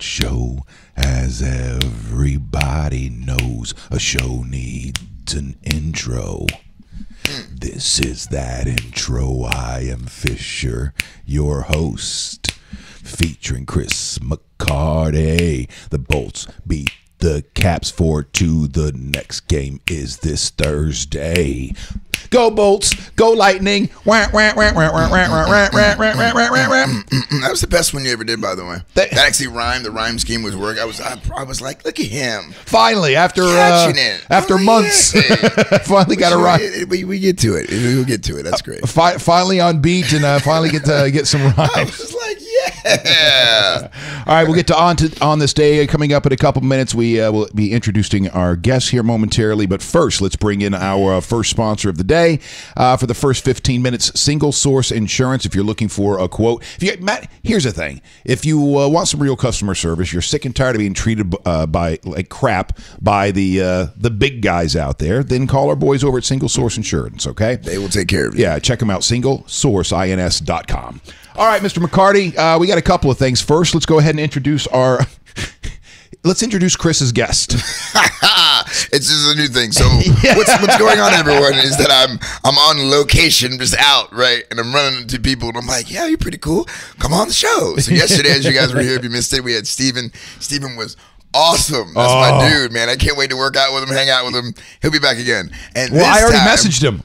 Wake.Show, as everybody knows, a show needs an intro. This is that intro. I am Fisher, your host, featuring Chris McCarty. The Bolts beat the Caps 4-2. The next game is this Thursday. Go Bolts, go Lightning. That was the best one you ever did, by the way. That actually rhymed. The rhyme scheme was work. I was like, look at him. Finally, after months, finally got a rhyme. We get to it. We'll get to it. That's great. Finally on beat and finally get some rhymes. I was just like, yeah. All right, we'll get to on this day coming up in a couple minutes. We will be introducing our guests here momentarily, but first, let's bring in our first sponsor of the day. For the first 15 minutes, Single Source Insurance. If you're looking for a quote, Matt, here's the thing: if you want some real customer service, you're sick and tired of being treated by like crap by the big guys out there, then call our boys over at Single Source Insurance. Okay, they will take care of you. Yeah, check them out. SingleSourceINS.com. All right, Mr. McCarty, we got a couple of things. First, let's go ahead and introduce our. Let's introduce Chris's guest. It's just a new thing. So what's going on, everyone, is that I'm on location, just out, right? And I'm running into people, and I'm like, yeah, you're pretty cool. Come on the show. So yesterday, as you guys were here, if you missed it, we had Steven. Steven was awesome. That's my dude, man. I can't wait to work out with him, hang out with him. He'll be back again. And I already messaged him.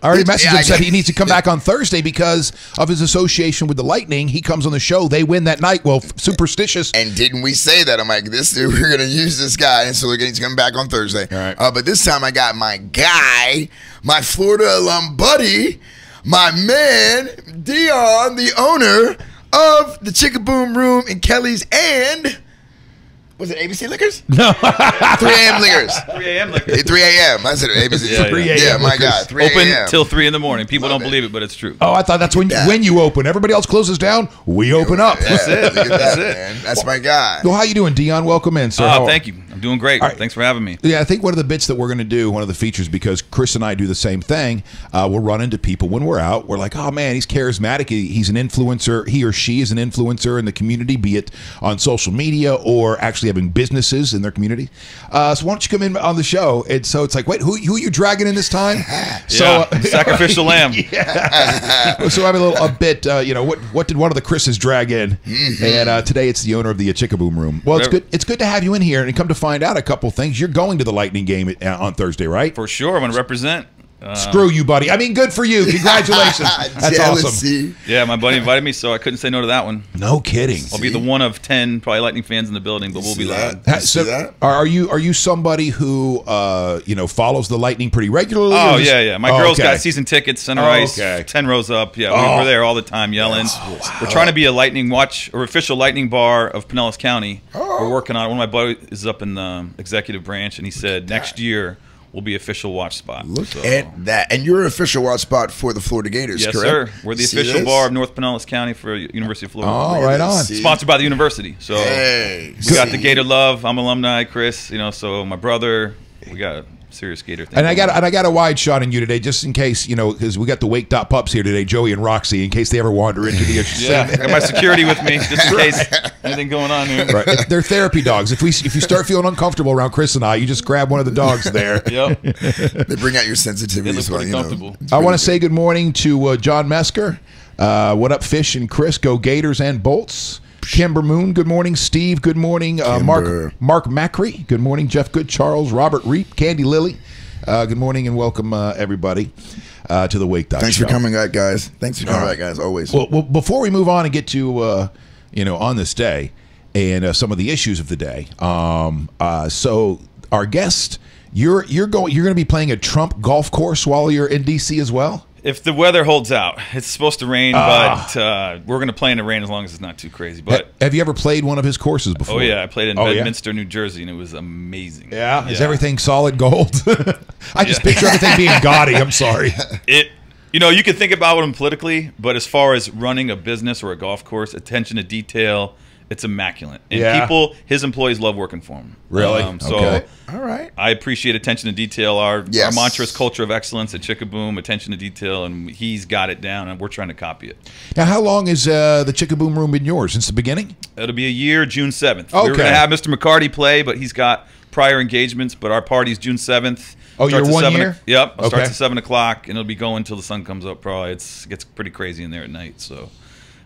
Said he needs to come back on Thursday because of his association with the Lightning. He comes on the show. They win that night. Well, superstitious. And didn't we say that? I'm like, this dude, we're going to use this guy. And so he's coming back on Thursday. All right. But this time I got my guy, my Florida alum buddy, my man, Dion, the owner of the Chickaboom Room in Kelly's and... Was it ABC Liquors? No. 3 a.m. Liquors. 3 a.m. Liquors. 3 a.m. I said ABC. Yeah, 3 a.m. Yeah, my God. 3 Open a.m. till 3 in the morning. People don't believe it, but it's true. Oh, I thought that's when you open. Everybody else closes down. We open up. Yeah, That's it. look at That's that, it. man. That's my guy. Well, how you doing, Dion? Welcome in, sir. Thank you. I'm doing great. All right. Thanks for having me. Yeah, I think one of the bits that we're going to do, one of the features, because Chris and I do the same thing, we'll run into people when we're out. We're like, oh, man, he's charismatic. He's an influencer. He or she is an influencer in the community, be it on social media or actually having businesses in their community. So why don't you come in on the show? And so it's like, wait, who are you dragging in this time? Sacrificial lamb. Yeah. So I have a bit, what did one of the Chris's drag in? And today it's the owner of the Chickaboom Room. Well, it's good. It's good to have you in here and come to find out a couple things. You're going to the Lightning game on Thursday, right? For sure. I'm going to represent. Screw you, buddy. I mean, good for you. Congratulations. That's awesome. Yeah, my buddy invited me, so I couldn't say no to that one. No kidding. I'll be the one of 10 probably Lightning fans in the building, but we'll be loud. So, are you somebody who follows the Lightning pretty regularly? Oh yeah. My girl's got season tickets, center ice, 10 rows up. Yeah, we're there all the time yelling. We're trying to be a Lightning watch or official Lightning bar of Pinellas County. We're working on it. One of my buddies is up in the executive branch, and he said next year will be official watch spot. Look at that. And you're an official watch spot for the Florida Gators, yes, correct? Yes, sir. We're the official bar of North Pinellas County for University of Florida. Oh, right on. Sponsored by the university. So we got the Gator love. I'm alumni, Chris. So my brother, we got a serious Gator thing. And I got a wide shot on you today, just in case, because we got the Wake.Pups here today, Joey and Roxy, in case they ever wander into the I got my security with me, just in case anything going on here. Right. They're therapy dogs. If you start feeling uncomfortable around Chris and I, you just grab one of the dogs there. Yep. They bring out your sensitivity. They look pretty comfortable. I want to say good morning to John Mesker. What up, Fish and Chris? Go Gators and Bolts. Kimber Moon, good morning. Steve, good morning. Mark Macri, good morning. Jeff Good, Charles, Robert Reap, Candy Lilly, good morning and welcome everybody to the Wake.Show. Thanks for coming back, guys. Thanks for coming back, guys, always. Well, before we move on and get to, on this day and some of the issues of the day, so our guest, you're going to be playing a Trump golf course while you're in D.C. as well? If the weather holds out, it's supposed to rain, but we're going to play in the rain as long as it's not too crazy. But have you ever played one of his courses before? Oh yeah, I played in Bedminster, New Jersey, and it was amazing. Yeah, is everything solid gold? I just picture everything being gaudy. I'm sorry. You can think about him politically, but as far as running a business or a golf course, attention to detail It's immaculate, and his employees love working for him. Really? So, all right. I appreciate attention to detail. Our mantra is culture of excellence at Chickaboom, attention to detail, and he's got it down, and we're trying to copy it. Now, how long has the Chickaboom room been yours? Since the beginning? It'll be a year, June 7th. Okay. We were going to have Mr. McCarty play, but he's got prior engagements. But our party's June 7th. Oh, you're 1 year? Yep. It starts at 7 o'clock, and it'll be going until the sun comes up. Probably it gets pretty crazy in there at night. So.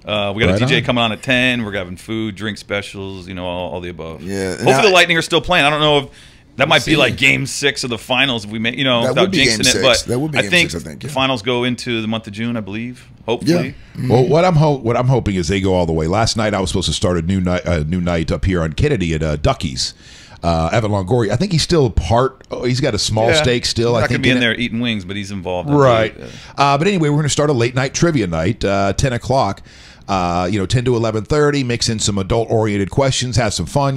We got a DJ coming on at 10. We're having food, drink specials, all the above. Yeah. Hopefully the Lightning are still playing. I don't know if that might be like Game 6 of the finals if we make, without jinxing it. But that would be I game think 6, I think. the finals go into the month of June, I believe. Hopefully. Yeah. Well, what I'm hoping is they go all the way. Last night I was supposed to start a new night up here on Kennedy at Ducky's. Evan Longoria, I think he's still he's got a small stake still. He's I not think going to be in there eating wings, but he's involved. Right. But anyway, we're going to start a late night trivia night, 10 o'clock. 10 to 11:30, mix in some adult-oriented questions, have some fun,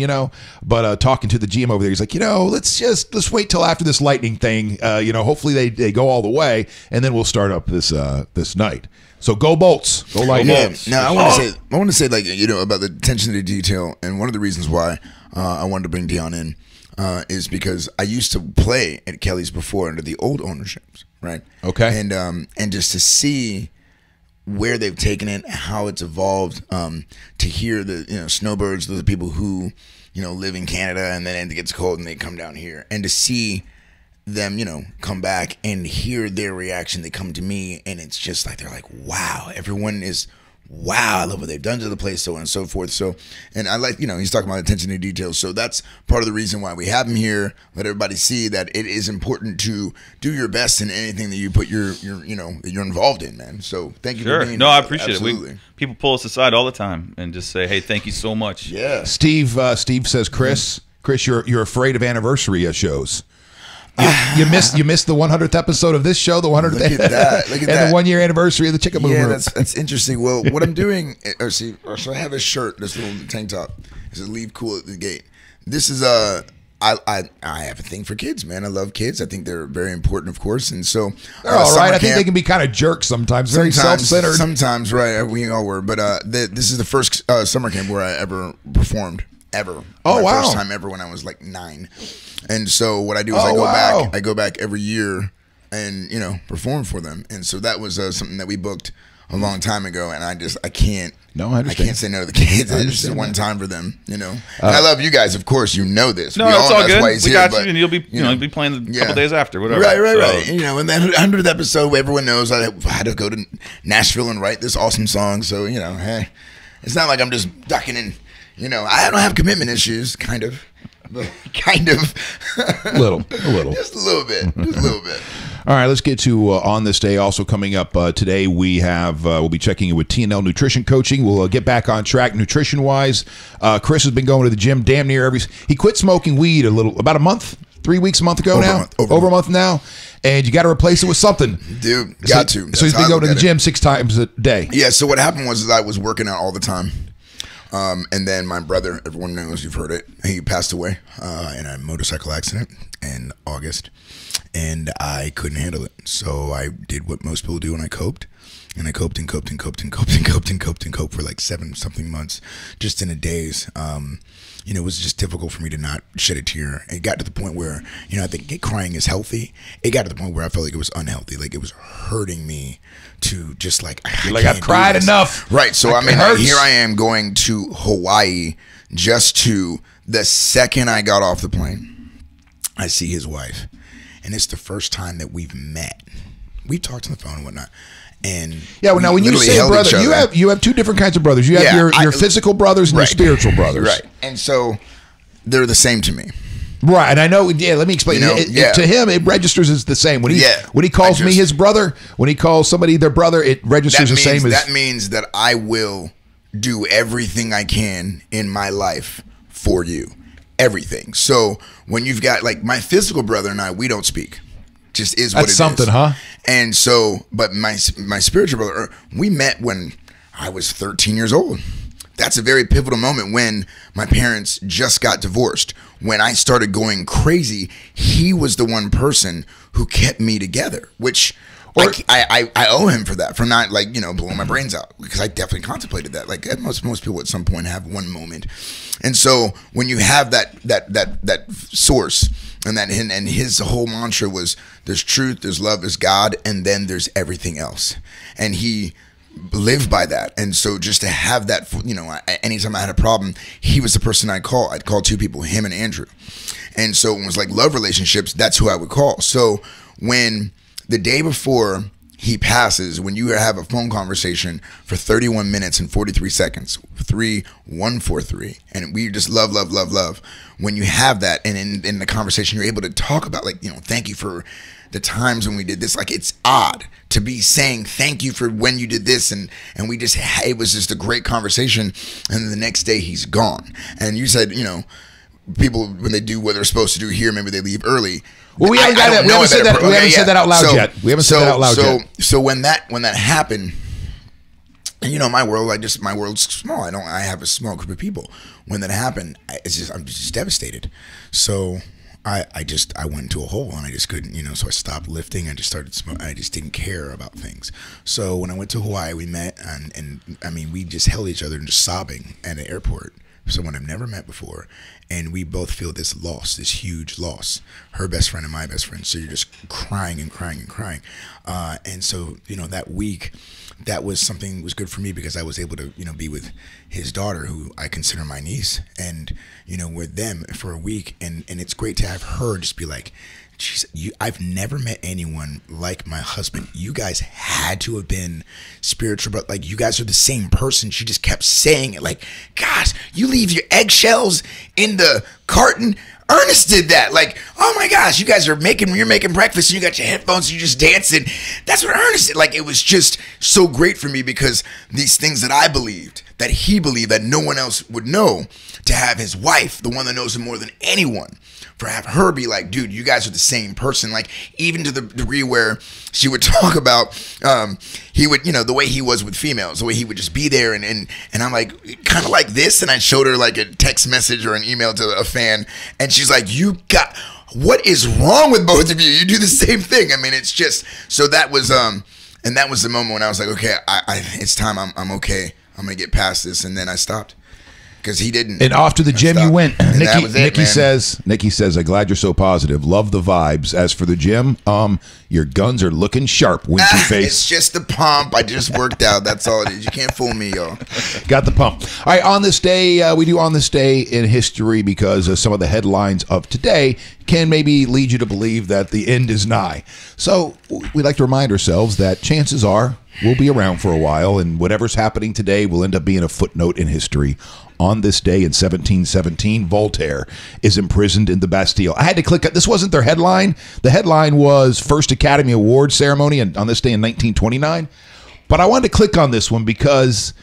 But talking to the GM over there, he's like, let's wait till after this Lightning thing. Hopefully they go all the way, and then we'll start up this night. So go Bolts, go Lightning. Yeah. Now I want to say about the attention to detail, and one of the reasons why I wanted to bring Dion in is because I used to play at Kelly's before under the old ownerships, right? Okay. And just to see where they've taken it, how it's evolved, to hear the snowbirds, those are people who live in Canada, and then it gets cold and they come down here, and to see them come back and hear their reaction. They come to me and it's just like they're like, wow, everyone is, wow, I love what they've done to the place, so on and so forth. So, and I like, he's talking about attention to details. So that's part of the reason why we have him here. Let everybody see that it is important to do your best in anything that you put that you're involved in, man. So thank you for being here. I appreciate Absolutely. it. People pull us aside all the time and just say, hey, thank you so much. Yeah. Steve says, Chris, you're afraid of anniversary shows. You missed the 100th episode of this show, the 100th, Look at that. the 1 year anniversary of the Chickaboom Yeah, Room. that's interesting. Well, what I'm doing, so I have a shirt, this little tank top. It says "Leave cool at the gate." This is I have a thing for kids, man. I love kids. I think they're very important, of course, and so they're all right. I think they can be kind of jerks sometimes, very self-centered. Sometimes, right? We all were, but this is the first summer camp where I ever performed. Oh, wow. First time ever when I was like 9. And so what I do is I go back every year and, perform for them. And so that was something that we booked a long time ago. And I can't say no to the kids. It's just one time for them, And I love you guys, of course, this. No, it's all good. We got you, and you'll be playing a couple days after, whatever. Right. And then 100th episode, everyone knows I had to go to Nashville and write this awesome song. So, hey, it's not like I'm just ducking in. I don't have commitment issues, kind of. a little. Just a little bit. All right, let's get to On This Day. Also coming up today, we'll be checking in with TNL Nutrition Coaching. We'll get back on track nutrition-wise. Chris has been going to the gym damn near he quit smoking weed about a month, 3 weeks, a month ago now? Over a month now. And you got to replace it with something. Dude, got to. So he's been going to the gym 6 times a day. Yeah, so what happened was I was working out all the time. And then my brother, everyone knows, you've heard it, he passed away in a motorcycle accident in August, and I couldn't handle it. So I did what most people do, and I coped. And I coped and coped and coped and coped and coped and coped and coped for like 7-something months, just in a daze. It was just difficult for me to not shed a tear. It got to the point where, I think crying is healthy. It got to the point where I felt like it was unhealthy. Like it was hurting me to just like, I've cried enough. Right. So here I am going to Hawaii just to the second I got off the plane, I see his wife. And it's the first time that we've met. We talked on the phone and whatnot. And yeah, well, now when you say brother, you have 2 different kinds of brothers. You have your physical brothers and your spiritual brothers. Right. And so they're the same to me. Right. And I know, let me explain. To him, it registers as the same. When he calls me his brother, when he calls somebody their brother, it registers the same as... That means that I will do everything I can in my life for you. Everything. So when you've got, like, my physical brother and I, we don't speak. Just is what it is. That's something, huh? And so, but my spiritual brother, we met when I was 13 years old. That's a very pivotal moment when my parents just got divorced. When I started going crazy, he was the one person who kept me together, which I owe him for that, for not like, you know, blowing my brains out, because I definitely contemplated that. Like most people at some point have one moment, and so when you have that source, and his whole mantra was there's truth, there's love, there's God, and then there's everything else, and he lived by that. And so just to have that, you know, anytime I had a problem, he was the person I'd call. I'd call two people, him and Andrew. And so it was like love relationships, that's who I would call. So when the day before he passes, when you have a phone conversation for 31 minutes and 43 seconds, 3143, and we just love, when you have that, and in the conversation you're able to talk about, like, you know, thank you for the times when we did this. Like, it's odd to be saying thank you for when you did this, and we just, it was just a great conversation, and then the next day he's gone. And you said, you know, people, when they do what they're supposed to do here, maybe they leave early. Well, we haven't said that out loud yet. We haven't said that out loud yet. So when that happened, and you know, my world's small. I have a small group of people. When that happened, I'm just devastated. So I went into a hole, and I just couldn't, you know. So I stopped lifting. I just started smoking. I just didn't care about things. So when I went to Hawaii, we met, and I mean, we just held each other and just sobbing at an airport. Someone I've never met before, and we both feel this loss, this huge loss. Her best friend and my best friend. So you're just crying and crying and crying. And so, you know, that week, that was something that was good for me, because I was able to, you know, be with his daughter, who I consider my niece, and, you know, with them for a week. And it's great to have her just be like, I've never met anyone like my husband. You guys had to have been spiritual, but like, you guys are the same person. She just kept saying it, like, gosh, you leave your eggshells in the carton. Ernest did that. Like, oh my gosh, you guys you're making breakfast, and you got your headphones, and you're just dancing. That's what Ernest did. Like, it was just so great for me, because these things that I believed, that he believed, that no one else would know, to have his wife, the one that knows him more than anyone, for have her be like, dude, you guys are the same person. Like, even to the degree where she would talk about, he would, you know, the way he was with females, the way he would just be there, and I'm like, kind of like this, and I showed her like a text message or an email to a fan, and she's like, what is wrong with both of you? You do the same thing. I mean, it's just, so that was, and that was the moment when I was like, okay, it's time, I'm okay. I'm gonna get past this, and then I stopped. Because he didn't. And off to the gym you went. Nikki says, I'm glad you're so positive. Love the vibes. As for the gym, your guns are looking sharp, winky face. It's just the pump. I just worked out. That's all it is. You can't fool me, y'all. Got the pump. All right, on this day, we do On This Day in History, because some of the headlines of today can maybe lead you to believe that the end is nigh. So we like to remind ourselves that chances are we'll be around for a while, and whatever's happening today will end up being a footnote in history. On this day in 1717, Voltaire is imprisoned in the Bastille. I had to click. This wasn't their headline. The headline was First Academy Award Ceremony on this day in 1929. But I wanted to click on this one because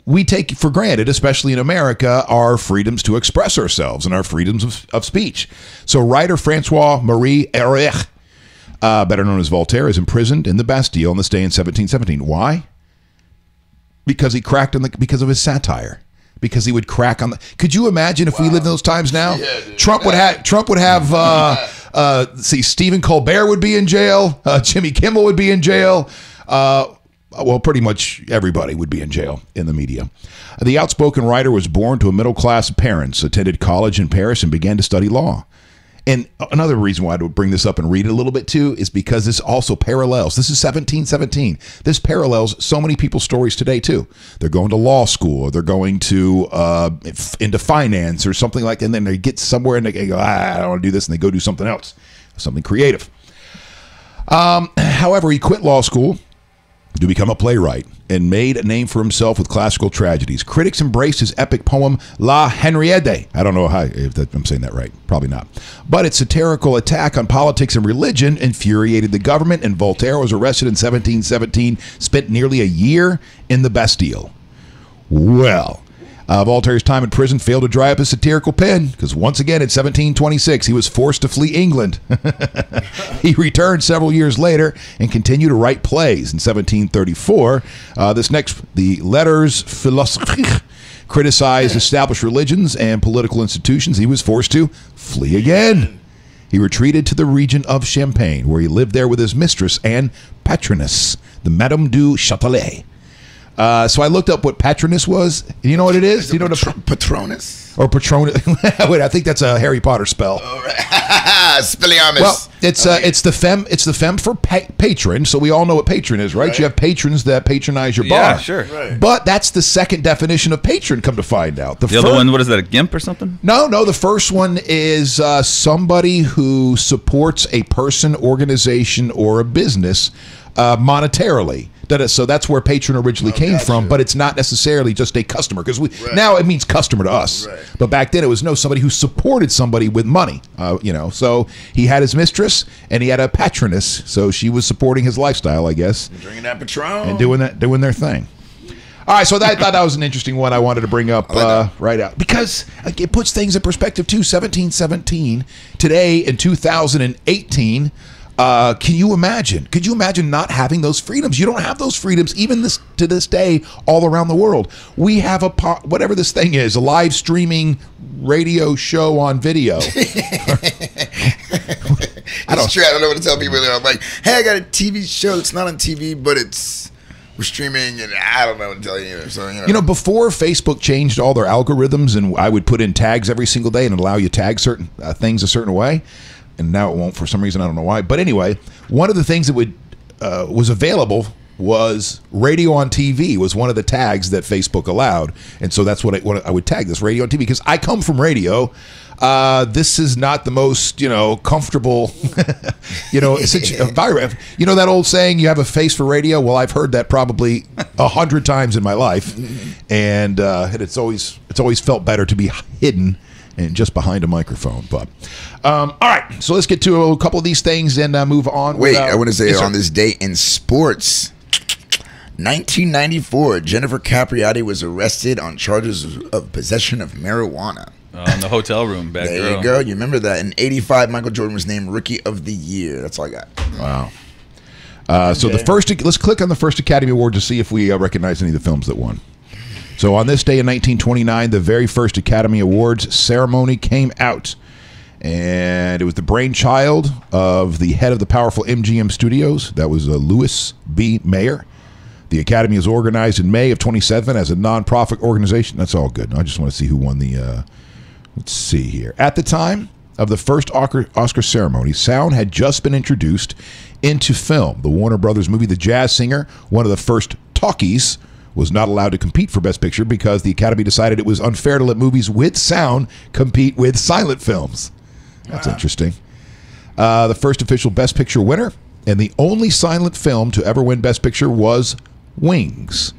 we take for granted, especially in America, our freedoms to express ourselves and our freedoms of speech. So writer Francois-Marie Erich, better known as Voltaire, is imprisoned in the Bastille on this day in 1717. Why? Because he cracked because of his satire. Because he would crack on the. Could you imagine if we lived in those times now? Yeah, dude, Trump would have. Stephen Colbert would be in jail. Jimmy Kimmel would be in jail. Well, pretty much everybody would be in jail in the media. The outspoken writer was born to a middle class parents, attended college in Paris, and began to study law. And another reason why I would bring this up and read it a little bit too is because this also parallels. This is 1717. This parallels so many people's stories today too. They're going to law school, or they're going to into finance or something like that, and then they get somewhere and they go, I don't want to do this, and they go do something else, something creative. However, he quit law school to become a playwright and made a name for himself with classical tragedies. Critics embraced his epic poem La Henriette. I don't know if I'm saying that right. Probably not. But its satirical attack on politics and religion infuriated the government, and Voltaire was arrested in 1717, spent nearly a year in the Bastille. Well, Voltaire's time in prison failed to dry up his satirical pen, because once again in 1726 he was forced to flee England. He returned several years later and continued to write plays. In 1734, the Letters philosophiques criticized established religions and political institutions. He was forced to flee again. he retreated to the region of Champagne, where he lived there with his mistress and patroness, the Madame du Châtelet. So I looked up what patroness was. You know what it is? Do you know what Patronus? Or Patronus? Wait, I think that's a Harry Potter spell. All right. Spelliarmus. Well, it's the femme for patron. So we all know what patron is, right? You have patrons that patronize your bar. Yeah, sure. Right. But that's the second definition of patron. Come to find out, the other one, what is that? A gimp or something? No. The first one is somebody who supports a person, organization, or a business monetarily. So that's where patron originally came from, but it's not necessarily just a customer, because now it means customer to us. Right. But back then it was somebody who supported somebody with money. So he had his mistress and he had a patroness, so she was supporting his lifestyle, I guess, drinking that Patron and doing their thing. All right, so I thought that was an interesting one I wanted to bring up right out, because it puts things in perspective too. 1717 today in 2018. Can you imagine? Could you imagine not having those freedoms? You don't have those freedoms even to this day all around the world. We have whatever this thing is, a live streaming radio show on video. It's true. I don't know what to tell people. I'm like, hey, I got a TV show that's not on TV, but we're streaming, and I don't know what to tell you. So before Facebook changed all their algorithms, and I would put in tags every single day and allow you to tag certain things a certain way. And now it won't for some reason. I don't know why. But anyway, one of the things that was available was radio on TV was one of the tags that Facebook allowed. And so that's what I would tag, this radio on TV, because I come from radio. This is not the most, comfortable, environment. You know that old saying, you have a face for radio? Well, I've heard that probably 100 times in my life. And it's always felt better to be hidden and just behind a microphone. But all right, so let's get to a couple of these things and move on. Wait, I want to say on this day in sports, 1994, Jennifer Capriati was arrested on charges of possession of marijuana. In the hotel room back there. There you go. You remember that. In 85, Michael Jordan was named Rookie of the Year. That's all I got. Wow. So let's click on the first Academy Award to see if we recognize any of the films that won. So on this day in 1929, the very first Academy Awards ceremony came out. And it was the brainchild of the head of the powerful MGM Studios. That was Louis B. Mayer. The Academy is organized in May of 27 as a nonprofit organization. That's all good. I just want to see who won the... let's see here. At the time of the first Oscar ceremony, sound had just been introduced into film. The Warner Brothers movie The Jazz Singer, one of the first talkies, was not allowed to compete for Best Picture because the Academy decided it was unfair to let movies with sound compete with silent films. That's interesting. The first official Best Picture winner and the only silent film to ever win Best Picture was Wings.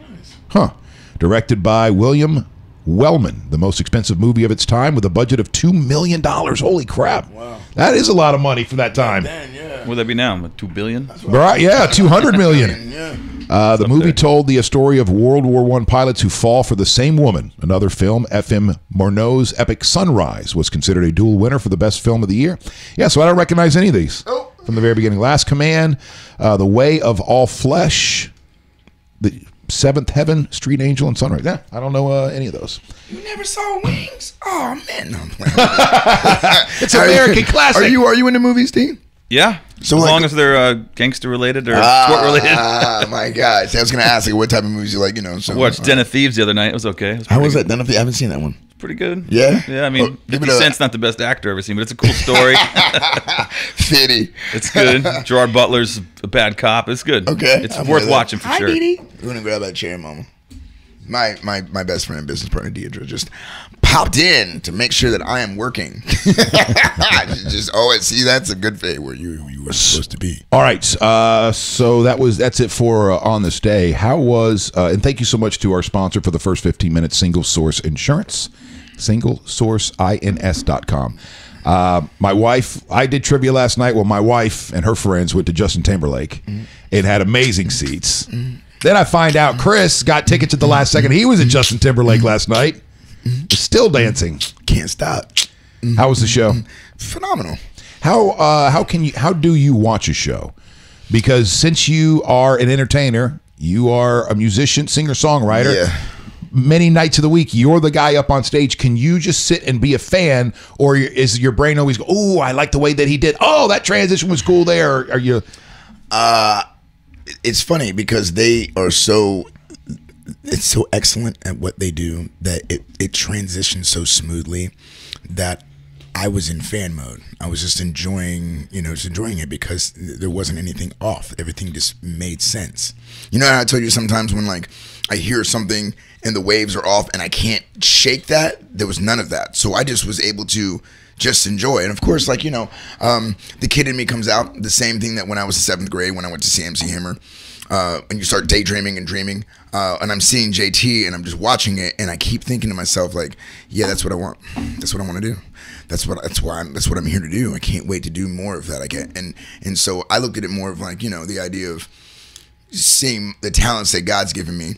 Directed by William Wellman, the most expensive movie of its time with a budget of $2 million. Holy crap. Wow. That is a lot of money for that time. What would that be now? $2 billion? Right, yeah, $200 million. The movie told the story of World War I pilots who fall for the same woman. Another film, F.M. Murnau's epic Sunrise, was considered a dual winner for the best film of the year. Yeah, so I don't recognize any of these from the very beginning. Last Command, The Way of All Flesh, The Seventh Heaven, Street Angel, and Sunrise. Yeah, I don't know any of those. You never saw Wings? Oh, man. No, it's an American classic. Are you into movies, Steve? Yeah. So as long as they're gangster related or sport related. My God. See, I was going to ask what type of movies you like, So, I watched Den of Thieves the other night. It was okay. How was that? Den of Thieves? I haven't seen that one. It's pretty good. Yeah? Yeah, I mean, 50 Cent's not the best actor I've ever seen, but it's a cool story. Fitty. It's good. Gerard Butler's a bad cop. It's good. Okay. It's worth watching for sure. Hi, Dee Dee. We're going to grab that chair, Mama. My best friend and business partner, Deidre, just popped in to make sure that I am working. See, that's a good fate where you were supposed to be. All right. So that's it for On This Day. How was, and thank you so much to our sponsor for the first 15 minutes, Single Source Insurance, SingleSourceINS.com. My wife, I did trivia last night. Well, my wife and her friends went to Justin Timberlake. It had amazing seats. Then I find out Chris got tickets at the last second. He was at Justin Timberlake last night. Still dancing. Can't stop. How was the show? Phenomenal. How do you watch a show? Because since you are an entertainer, you are a musician, singer-songwriter. Yeah. many nights of the week, you're the guy up on stage. Can you just sit and be a fan, or is your brain always go, oh, I like the way that he did. Oh, that transition was cool there. Or are you? It's funny because they are so. It's so excellent at what they do that it transitions so smoothly that I was in fan mode. I was just enjoying it because there wasn't anything off. Everything just made sense. You know how I tell you sometimes when like I hear something and the waves are off and I can't shake that? There was none of that. So I just was able to just enjoy. And of course, like, the kid in me comes out, the same thing that when I was in 7th grade, when I went to see MC Hammer. And you start daydreaming and dreaming, and I'm seeing JT and I'm just watching it, and I keep thinking to myself like, yeah, that's what I want. That's what I want to do. That's what I'm here to do. I can't wait to do more of that. And so I looked at it more of like, the idea of seeing the talents that God's given me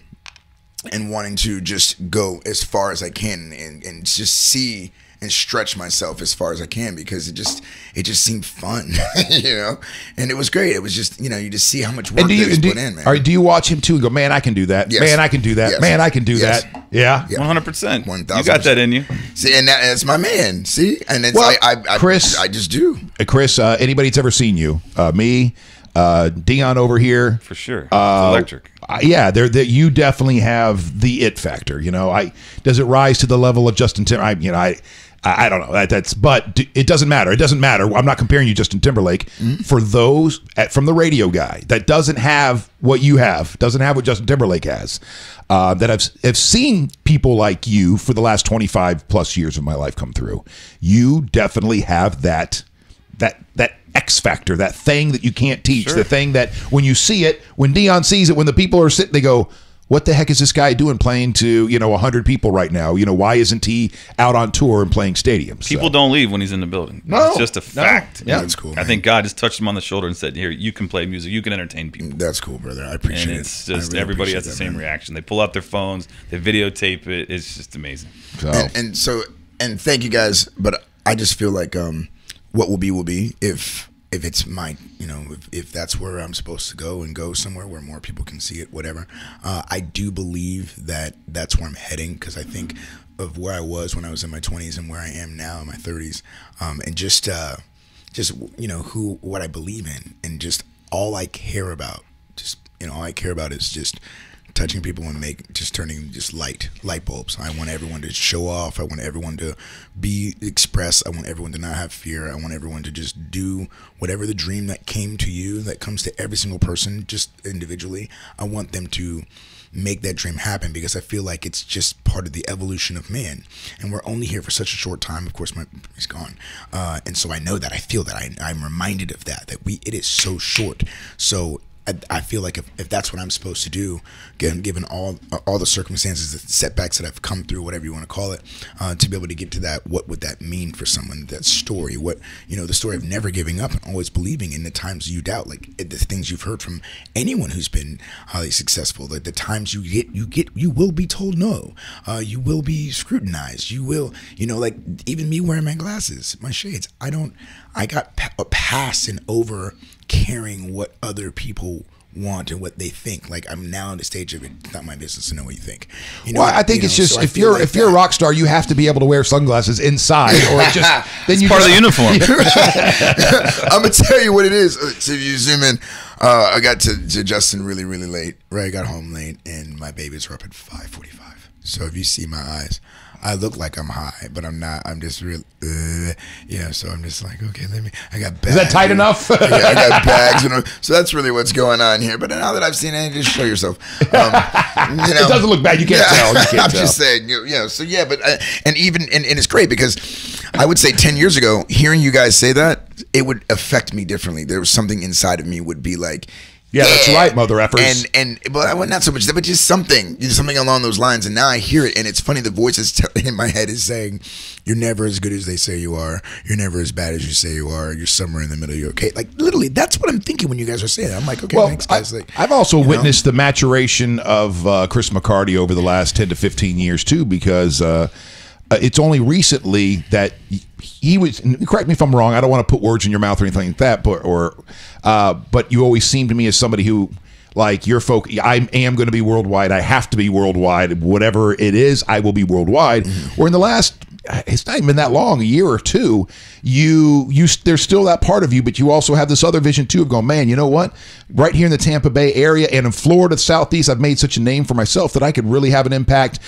and wanting to just go as far as I can and just see and stretch myself as far as I can, because it just seemed fun, and it was great. It was just, you just see how much work they put in, man. Do you watch him too and go, man, I can do that. Yes. Man, I can do that. Yes. Man, I can do that. Yeah. 100%. 1,000%. You got that in you. See, and that's my man. See, and it's Chris, I just do. Chris, anybody that's ever seen you, me, Dion over here, for sure, it's electric. Yeah, you definitely have the it factor. Does it rise to the level of Justin Timberlake? I don't know. But it doesn't matter. It doesn't matter. I'm not comparing you to Justin Timberlake. Mm-hmm. For those from the radio guy that doesn't have what you have, doesn't have what Justin Timberlake has, that have seen people like you for the last 25 plus years of my life come through. You definitely have that X factor, that thing that you can't teach, the thing that when you see it, when Dion sees it, when the people are sitting, they go, what the heck is this guy doing playing to 100 people right now? Why isn't he out on tour and playing stadiums? People don't leave when he's in the building. No, it's just a fact. Yeah, that's cool. I think God just touched him on the shoulder and said, "Here, you can play music. You can entertain people." That's cool, brother. I appreciate it. And it's just everybody has the same reaction. They pull out their phones, they videotape it. It's just amazing. And thank you guys, but I just feel like what will be if it's my, if that's where I'm supposed to go and go somewhere where more people can see it, whatever. I do believe that that's where I'm heading, because I think of where I was when I was in my 20s and where I am now in my 30s, and just what I believe in, and just all I care about, all I care about is just touching people and turning light bulbs. I want everyone to show off. I want everyone to be expressed. I want everyone to not have fear. I want everyone to just do whatever the dream that came to you, that comes to every single person, just individually. I want them to make that dream happen, because I feel like it's just part of the evolution of man, and we're only here for such a short time. Of course, he's gone, and so I know that. I feel that. I'm reminded of that it is so short. So I feel like if that's what I'm supposed to do, given all the circumstances, the setbacks that I've come through, whatever you want to call it, to be able to get to that, what would that mean for someone? That story, the story of never giving up and always believing in the times you doubt, like the things you've heard from anyone who's been highly successful. The times you will be told no, you will be scrutinized, you will, like even me wearing my glasses, my shades. I got a pass and over caring what other people want and what they think. Like, I'm now at the stage of it's not my business to know what you think. I think it's just, so if you're a rock star, you have to be able to wear sunglasses inside, or then you part of the uniform. I'm gonna tell you what it is. So if you zoom in, I got to Justin really, really late. Right, I got home late, and my babies were up at 5:45. So if you see my eyes, I look like I'm high, but I'm not. I'm just real, so I'm just like, okay, I got bags. Is that tight enough? I got bags, so that's really what's going on here. But now that I've seen it, just show yourself. It doesn't look bad. You can't tell. I'm just saying, but and it's great, because I would say 10 years ago, hearing you guys say that, it would affect me differently. There was something inside of me would be like, yeah, that's right, mother effers. But not so much that, but just something along those lines. And now I hear it, and it's funny. The voice in my head is saying, "You're never as good as they say you are. You're never as bad as you say you are. You're somewhere in the middle. You're okay." Like, literally, that's what I'm thinking when you guys are saying it. I'm like, okay, thanks, guys. I've also witnessed the maturation of Chris McCarty over the last 10 to 15 years too, because it's only recently that he was, correct me if I'm wrong, I don't want to put words in your mouth or anything like that, but you always seem to me as somebody who, Like your folk, I am going to be worldwide. I have to be worldwide. Whatever it is, I will be worldwide. Or in the last, it's not even been that long, a year or two, there's still that part of you, but you also have this other vision too of going, man, you know what? Right here in the Tampa Bay area and in Florida, Southeast, I've made such a name for myself that I could really have an impact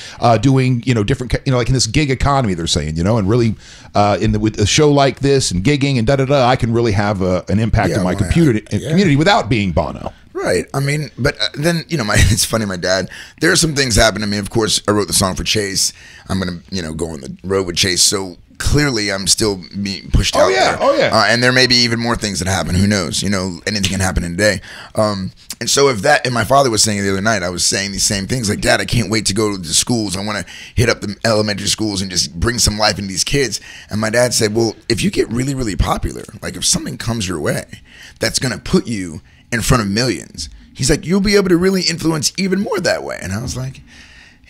doing, different, like in this gig economy, they're saying, and really with a show like this and gigging and da-da-da, I can really have an impact on my community without being Bono. Right. I mean, but then, it's funny, my dad, there are some things happen to me. Of course, I wrote the song for Chase. I'm going to, go on the road with Chase. So clearly I'm still being pushed out there. Oh, yeah. And there may be even more things that happen. Who knows? Anything can happen in a day. And so and my father was saying the other night, I was saying these same things like, Dad, I can't wait to go to the schools. I want to hit up the elementary schools and just bring some life into these kids. And my dad said, well, if you get really, really popular, like if something comes your way that's going to put you in front of millions, he's like, you'll be able to really influence even more that way. And I was like,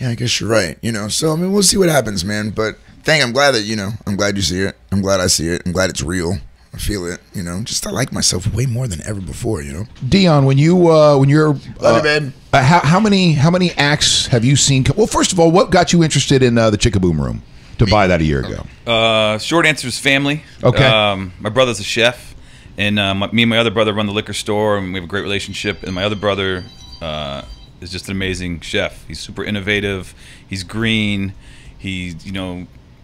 yeah, I guess you're right. So I mean, we'll see what happens, man. But I'm glad that, I'm glad you see it. I'm glad I see it. I'm glad it's real. I feel it, just I like myself way more than ever before, Dion, when you're love you, babe. How many acts have you seen? Well, first of all, what got you interested in the Chickaboom Room to buy that a year ago? Short answer is family. Okay. My brother's a chef. And me and my other brother run the liquor store, and we have a great relationship. And my other brother is just an amazing chef. He's super innovative. He's green. He's,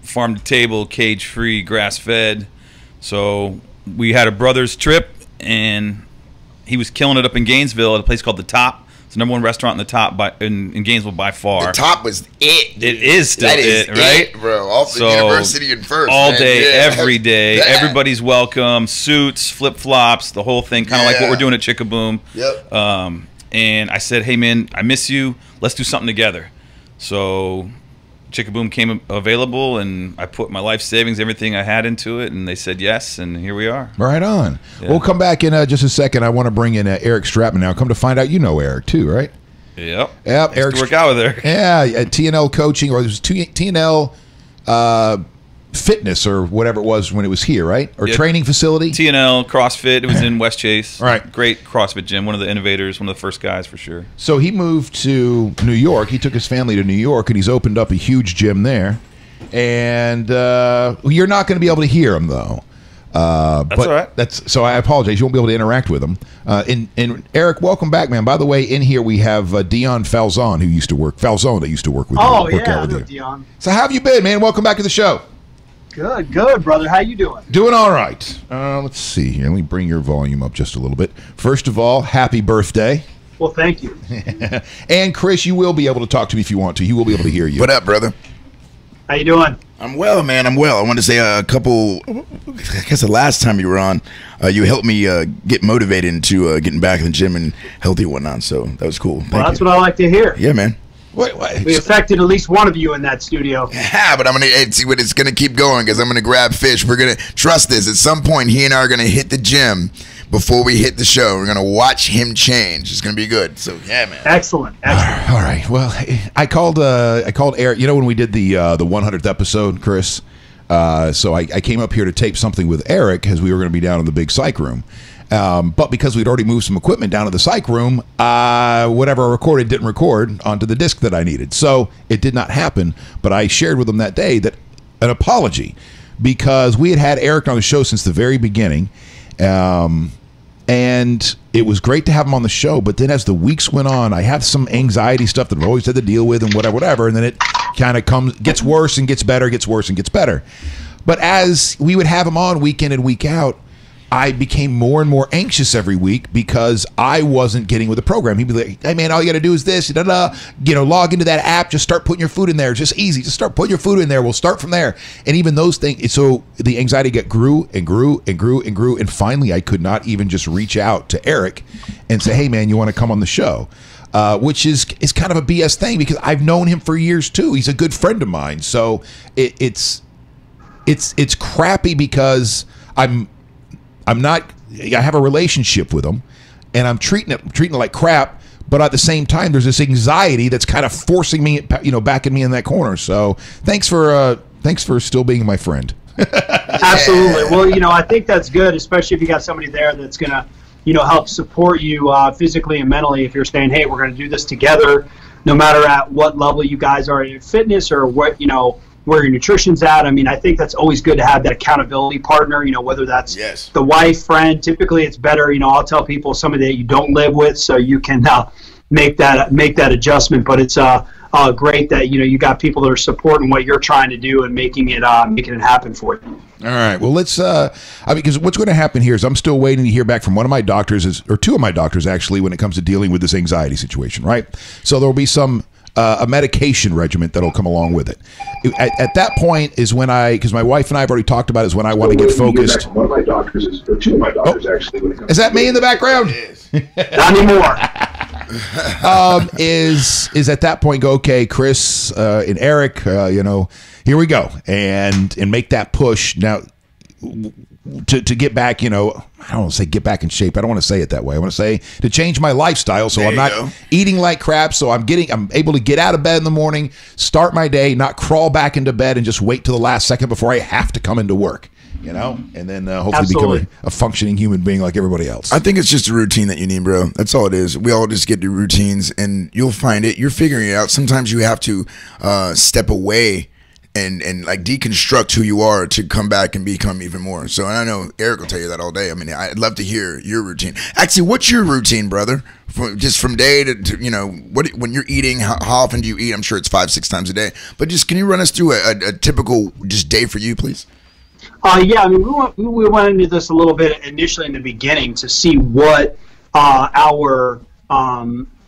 farm to table, cage free, grass fed. So we had a brother's trip, and he was killing it up in Gainesville at a place called The Top. It's the #1 restaurant in The Top in Gainesville by far. The Top was it. It is still it, right? Bro. Off the university and first. All day, every day. Everybody's welcome. Suits, flip-flops, the whole thing. Kind of like what we're doing at Chickaboom. Yep. And I said, hey, man, I miss you. Let's do something together. So Chickaboom came available, and I put my life savings, everything I had into it, and they said yes, and here we are. Right on. Yeah. We'll come back in just a second. I want to bring in Eric Stratman now. Come to find out, Eric too, right? Yep. Eric, work out with Eric. Yeah, at TNL Coaching, or it was TNL Fitness, or whatever it was when it was here, right? Or training facility? TNL CrossFit. It was in West Chase. Right. Great CrossFit gym. One of the innovators. One of the first guys for sure. So he moved to New York. He took his family to New York, and he's opened up a huge gym there. And you're not going to be able to hear him though. That's all right. So I apologize. You won't be able to interact with him. And Eric, welcome back, man. By the way, in here we have Dion Falzon, that used to work with you. I know Dion. So how have you been, man? Welcome back to the show. Good, brother. How you doing? Doing all right. Let's see here. Let me bring your volume up just a little bit. First of all, happy birthday. Well, thank you. And Chris, you will be able to talk to me if you want to. He will be able to hear you. What up, brother? How you doing? I'm well, man. I'm well. I wanted to say I guess the last time you were on, you helped me get motivated into getting back in the gym and healthy and whatnot. So that was cool. Well, that's what I like to hear. Yeah, man. We affected at least one of you in that studio. Yeah, but I'm gonna see what it's gonna keep going because I'm gonna grab fish. We're gonna trust this. At some point, he and I are gonna hit the gym before we hit the show. We're gonna watch him change. It's gonna be good. So yeah, man. Excellent. All right. Well, I called Eric. When we did the 100th episode, Chris. So I came up here to tape something with Eric as we were going to be down in the big psych room. But because we'd already moved some equipment down to the psych room, whatever I recorded didn't record onto the disc that I needed. So it did not happen. But I shared with him that day that an apology, because we had Eric on the show since the very beginning. And it was great to have him on the show. But then as the weeks went on, I had some anxiety stuff that I've always had to deal with and whatever. And then it kind of gets worse and gets better, gets worse and gets better. But as we would have him on week in and week out, I became more and more anxious every week because I wasn't getting with the program. He'd be like, hey, man, all you got to do is this, log into that app, just start putting your food in there. It's just easy. Just start putting your food in there. We'll start from there. And even those things, so the anxiety grew and grew and grew and grew. And finally, I could not even just reach out to Eric and say, hey, man, you want to come on the show? Which is kind of a BS thing because I've known him for years, too. He's a good friend of mine. So it's crappy because I have a relationship with him, and I'm treating it like crap. But at the same time, there's this anxiety that's kind of forcing me, backing me in that corner. So thanks for still being my friend. Absolutely. Well, I think that's good, especially if you got somebody there that's gonna, help support you physically and mentally if you're saying, hey, we're going to do this together, no matter at what level you guys are in fitness or what, where your nutrition's at. I mean, I think that's always good to have that accountability partner, whether that's the wife, friend. Typically it's better, I'll tell people somebody that you don't live with so you can make that adjustment. But it's great that, you got people that are supporting what you're trying to do and making it happen for you. All right. Well, let's, because what's going to happen here is I'm still waiting to hear back from one of my doctors, or two of my doctors actually, when it comes to dealing with this anxiety situation, right? So there will be a medication regimen that'll come along with it. At that point is when because my wife and I have already talked about, is when I want to get focused. One of my doctors or two of my doctors actually. When it comes is that me in the background? Not anymore. Is at that point go, okay, Chris and Eric, here we go, and make that push now to get back, I don't want to say get back in shape. I don't want to say it that way. I want to say to change my lifestyle so I'm not eating like crap, so I'm able to get out of bed in the morning, start my day, not crawl back into bed and just wait till the last second before I have to come into work. And then hopefully become a functioning human being like everybody else. I think it's just a routine that you need, bro. That's all it is. We all just get to routines, and you'll find it. You're figuring it out. Sometimes you have to step away and like deconstruct who you are to come back and become even more. So, and I know Eric will tell you that all day. I mean, I'd love to hear your routine. Actually, what's your routine, brother? Just from day to when you're eating, how often do you eat? I'm sure it's 5-6 times a day. But just can you run us through a typical just day for you, please? Yeah, I mean, we went into this a little bit initially in the beginning to see what our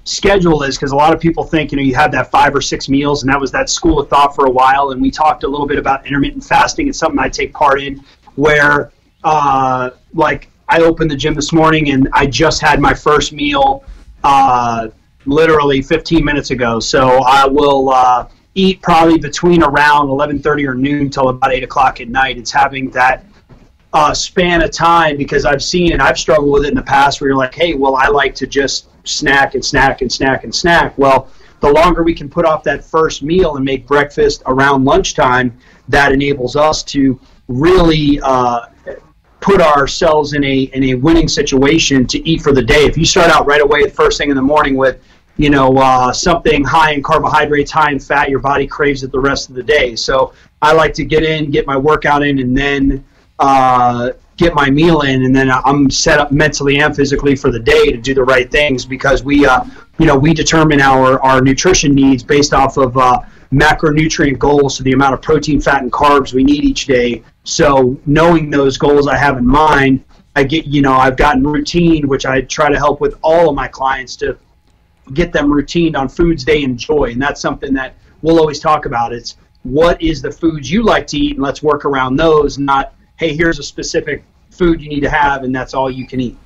schedule is, because a lot of people think, you have that 5 or 6 meals, and that was that school of thought for a while. And we talked a little bit about intermittent fasting. It's something I take part in, where like I opened the gym this morning and I just had my first meal literally 15 minutes ago. So I will eat probably between around 11:30 or noon till about 8 o'clock at night. It's having that span of time, because I've seen, and I've struggled with it in the past, where you're like, hey, well, I like to just snack and snack and snack and snack. Well, the longer we can put off that first meal and make breakfast around lunchtime, that enables us to really put ourselves in a winning situation to eat for the day. If you start out right away the first thing in the morning with something high in carbohydrates, high in fat, your body craves it the rest of the day. So I like to get my workout in, and then get my meal in, and then I'm set up mentally and physically for the day to do the right things, because we determine our nutrition needs based off of macronutrient goals, so the amount of protein, fat, and carbs we need each day. So knowing those goals I have in mind, I've gotten routine, which I try to help with all of my clients to get them routined on foods they enjoy. And that's something that we'll always talk about. It's what is the foods you like to eat, and let's work around those, not, hey, here's a specific food you need to have, and that's all you can eat.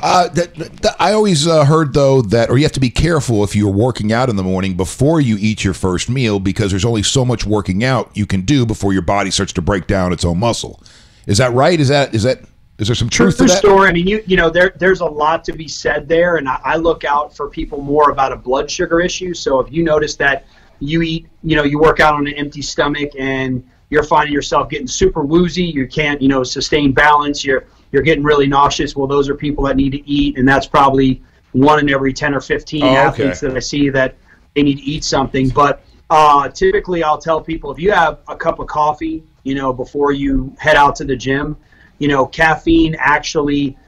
I always heard, though, or you have to be careful if you're working out in the morning before you eat your first meal, because there's only so much working out you can do before your body starts to break down its own muscle. Is that right? Is there some truth to that? Story. I mean, there's a lot to be said there, and I look out for people more about a blood sugar issue. So if you notice that you eat, you work out on an empty stomach and you're finding yourself getting super woozy, you can't, sustain balance, you're getting really nauseous, well, those are people that need to eat, and that's probably 1 in every 10 or 15 athletes that I see that they need to eat something. But typically I'll tell people, if you have a cup of coffee, before you head out to the gym, caffeine actually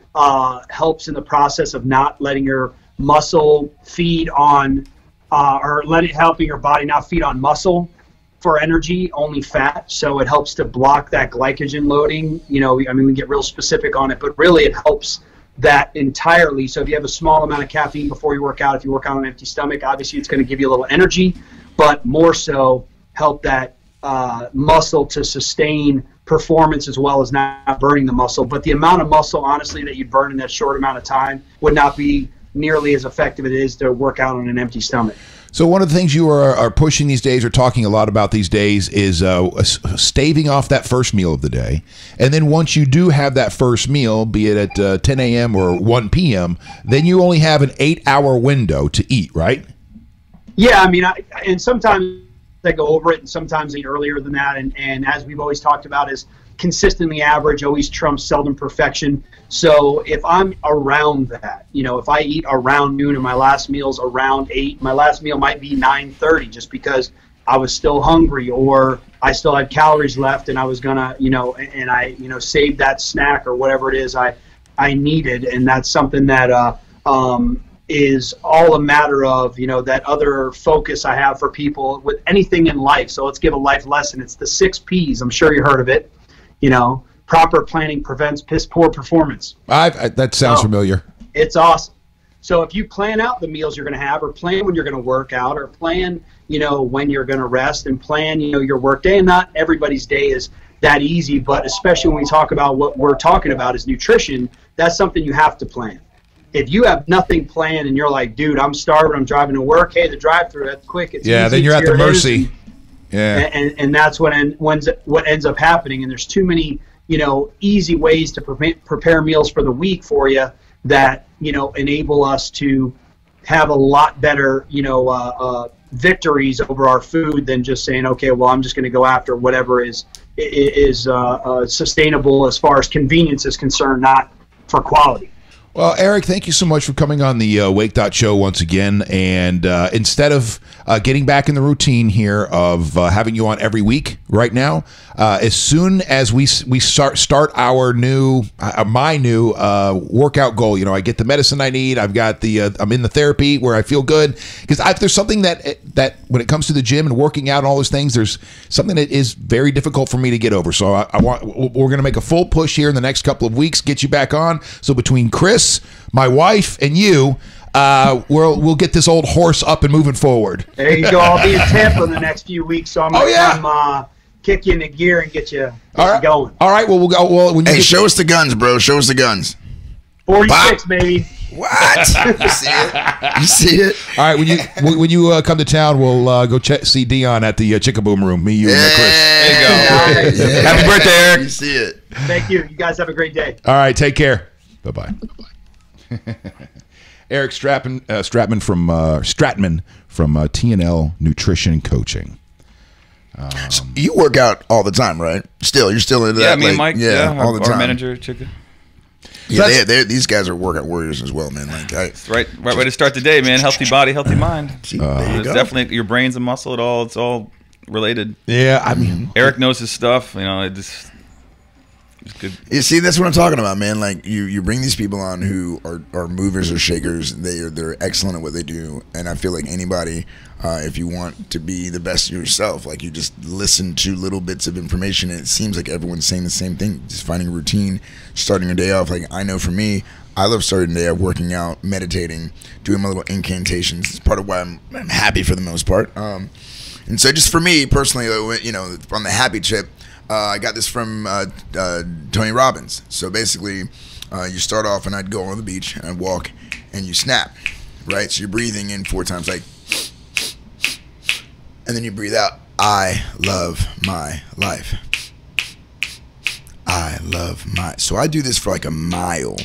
helps in the process of not letting your muscle feed on, helping your body not feed on muscle for energy, only fat. So it helps to block that glycogen loading. We get real specific on it, but really it helps that entirely. So if you have a small amount of caffeine before you work out, if you work out on an empty stomach, obviously it's going to give you a little energy, but more so help that muscle to sustain performance as well as not burning the muscle. But the amount of muscle, honestly, that you burn in that short amount of time would not be nearly as effective as it is to work out on an empty stomach. So one of the things you are pushing these days, or talking a lot about these days, is staving off that first meal of the day. And then once you do have that first meal, be it at 10 a.m. or 1 p.m., then you only have an 8-hour window to eat, right? Yeah, and sometimes I go over it, and sometimes I eat earlier than that. And as we've always talked about, is consistently average always trumps seldom perfection. So if I'm around that, if I eat around noon and my last meal's around 8, my last meal might be 9:30 just because I was still hungry or I still had calories left and I was gonna, and I, saved that snack or whatever it is I needed. And that's something that is all a matter of, that other focus I have for people with anything in life. So let's give a life lesson. It's the 6 Ps. I'm sure you heard of it. Proper planning prevents piss poor performance. That sounds familiar. It's awesome. So if you plan out the meals you're going to have, or plan when you're going to work out, or plan, when you're going to rest, and plan, your work day. And not everybody's day is that easy, but especially when we talk about what we're talking about is nutrition, that's something you have to plan. If you have nothing planned and you're like, dude, I'm starving, I'm driving to work, hey, the drive-through, that's quick. It's easy, then you're at the mercy. Yeah. And that's what ends up happening. And there's too many, easy ways to prepare meals for the week for you that, enable us to have a lot better, victories over our food than just saying, okay, well, I'm just going to go after whatever is sustainable as far as convenience is concerned, not for quality. Well, Eric, thank you so much for coming on the Wake.Show once again. And instead of getting back in the routine here of having you on every week right now, as soon as we start our new my new workout goal, I get the medicine I need. I've got I'm in the therapy where I feel good, because there's something that when it comes to the gym and working out and all those things, there's something that is very difficult for me to get over. So we're going to make a full push here in the next couple of weeks, get you back on. So between Chris, my wife, and you, we'll get this old horse up and moving forward. There you go. I'll be in Tampa in the next few weeks, so I'm going to come kick you into gear and get you going. All right. Well, we'll go. Well, when you show us the guns, bro. Show us the guns. 46, baby. What? You see it? You see it? All right. When you come to town, we'll go see Dion at the Chickaboom room. Me, you, and Chris. There you go. Nice. Yeah. Happy birthday, Eric. You see it? Thank you. You guys have a great day. All right. Take care. Bye-bye. Eric Stratman from TNL Nutrition Coaching. So you work out all the time, right? You're still into that. Yeah, me and Mike. All the time. Our manager, Chica. Yeah, these guys are workout warriors as well, man. It's right way to start the day, man. Healthy body, healthy mind. See, there you go. Definitely your brain's a muscle. It's all related. Yeah, I mean, Eric knows his stuff. It's good. You see, that's what I'm talking about, man. Like you bring these people on who are movers or shakers. They're excellent at what they do, and I feel like anybody, if you want to be the best of yourself, like you just listen to little bits of information, and it seems like everyone's saying the same thing. Just finding a routine, starting your day off. Like I know for me, I love starting the day off working out, meditating, doing my little incantations. It's part of why I'm happy for the most part. And so just for me personally, on the happy chip. I got this from Tony Robbins. So basically, you start off, and I'd go on the beach, and I'd walk, and you snap, right? So you're breathing in 4 times, like, and then you breathe out, I love my life. I love my. So I do this for like a mile.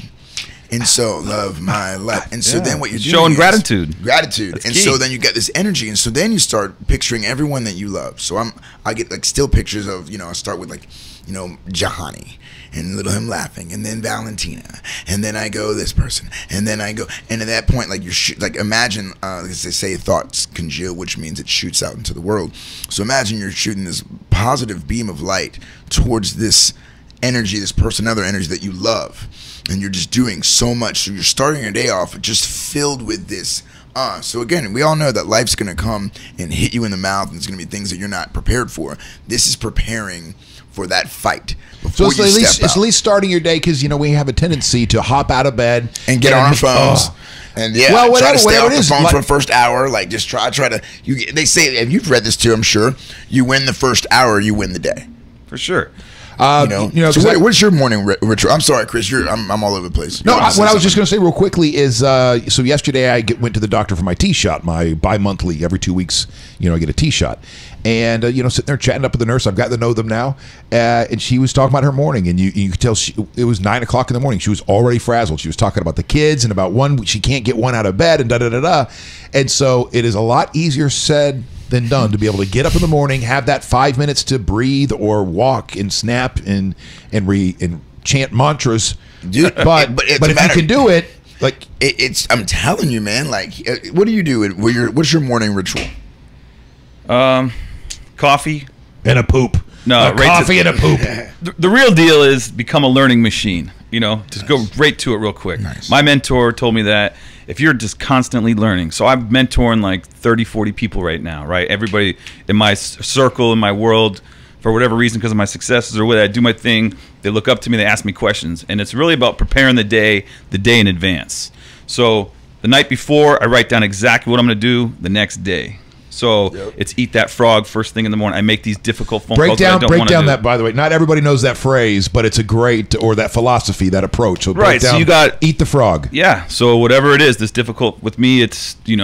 And so, love my life. And so then what you're doing showing is gratitude. Gratitude. And key. so then you get this energy. And so then you start picturing everyone that you love. So I get like still pictures of, I start with like, Jahani and little him laughing, and then Valentina, and then I go this person, and then I go, and at that point, like like imagine, as they say, thoughts congeal, which means it shoots out into the world. So imagine you're shooting this positive beam of light towards this energy, this person, other energy that you love. And you're just doing so much. So you're starting your day off just filled with this. So again, we all know that life's going to come and hit you in the mouth, and it's going to be things that you're not prepared for. This is preparing for that fight before so it's at least starting your day, because we have a tendency to hop out of bed and get on our phones. And try to stay off the phone for the first hour. Like just try to. They say, and you've read this too, I'm sure. You win the first hour, you win the day. For sure. So what's your morning ritual? I'm sorry, Chris. I'm all over the place. No, what I was just going to say real quickly is, so yesterday I went to the doctor for my T-shot, my bi-monthly, every 2 weeks, I get a T-shot. And, sitting there chatting up with the nurse, I've gotten to know them now, and she was talking about her morning, and you could tell it was 9 o'clock in the morning. She was already frazzled. She was talking about the kids and about she can't get one out of bed and da-da-da-da. And so it is a lot easier said than done to be able to get up in the morning, have that 5 minutes to breathe or walk and snap and chant mantras. Dude, but if you can do it, like it's I'm telling you, man. Like, what do you do? What's your morning ritual? Coffee and a poop. No, coffee and a poop. The real deal is become a learning machine. You know, just go right to it real quick. Nice. My mentor told me that if you're just constantly learning, so I'm mentoring like 30, 40 people right now, right? Everybody in my circle, in my world, for whatever reason, because of my successes or whether I do my thing, they look up to me, they ask me questions. And it's really about preparing the day in advance. So the night before, I write down exactly what I'm going to do the next day. So it's eat that frog first thing in the morning. I make these difficult phone calls that I don't want to do. Break down that, by the way. Not everybody knows that phrase, but it's a great, or that philosophy, that approach. So break down, so you got eat the frog. Yeah. So whatever it is, this difficult with me, it's you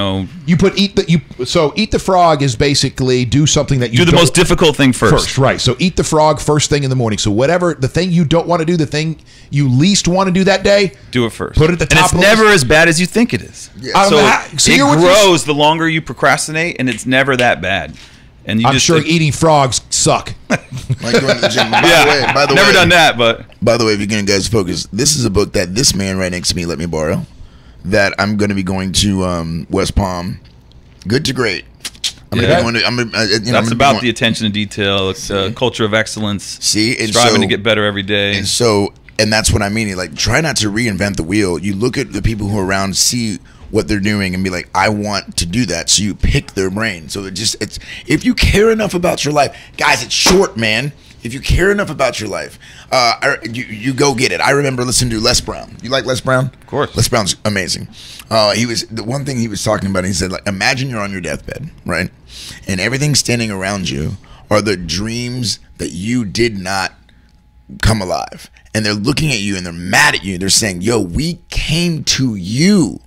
put eat the frog is basically do something that you do the most difficult thing first. Right. So eat the frog first thing in the morning. So whatever the thing you don't want to do, the thing you least want to do that day, do it first. Put it at the top. And it's never as bad as you think it is. Yeah. So it grows the longer you procrastinate, and it's never that bad. And I'm sure eating frogs suck. Like going to the gym. By the way, never done that, but by the way, if you're going to guys focus, this is a book that this man right next to me let me borrow. That I'm going to be going to West Palm. Good to great. That's about the attention to detail, culture of excellence. Striving to get better every day. And that's what I mean. Like, try not to reinvent the wheel. You look at the people who are around, see what they're doing, and be like, I want to do that. So you pick their brain. So it's if you care enough about your life, guys, it's short, man. If you care enough about your life, you go get it. I remember listening to Les Brown. You like Les Brown? Of course. Les Brown's amazing. The one thing he was talking about, he said, like, imagine you're on your deathbed, right? And everything standing around you are the dreams that you did not come alive. And they're looking at you and they're mad at you. They're saying, yo, we came to you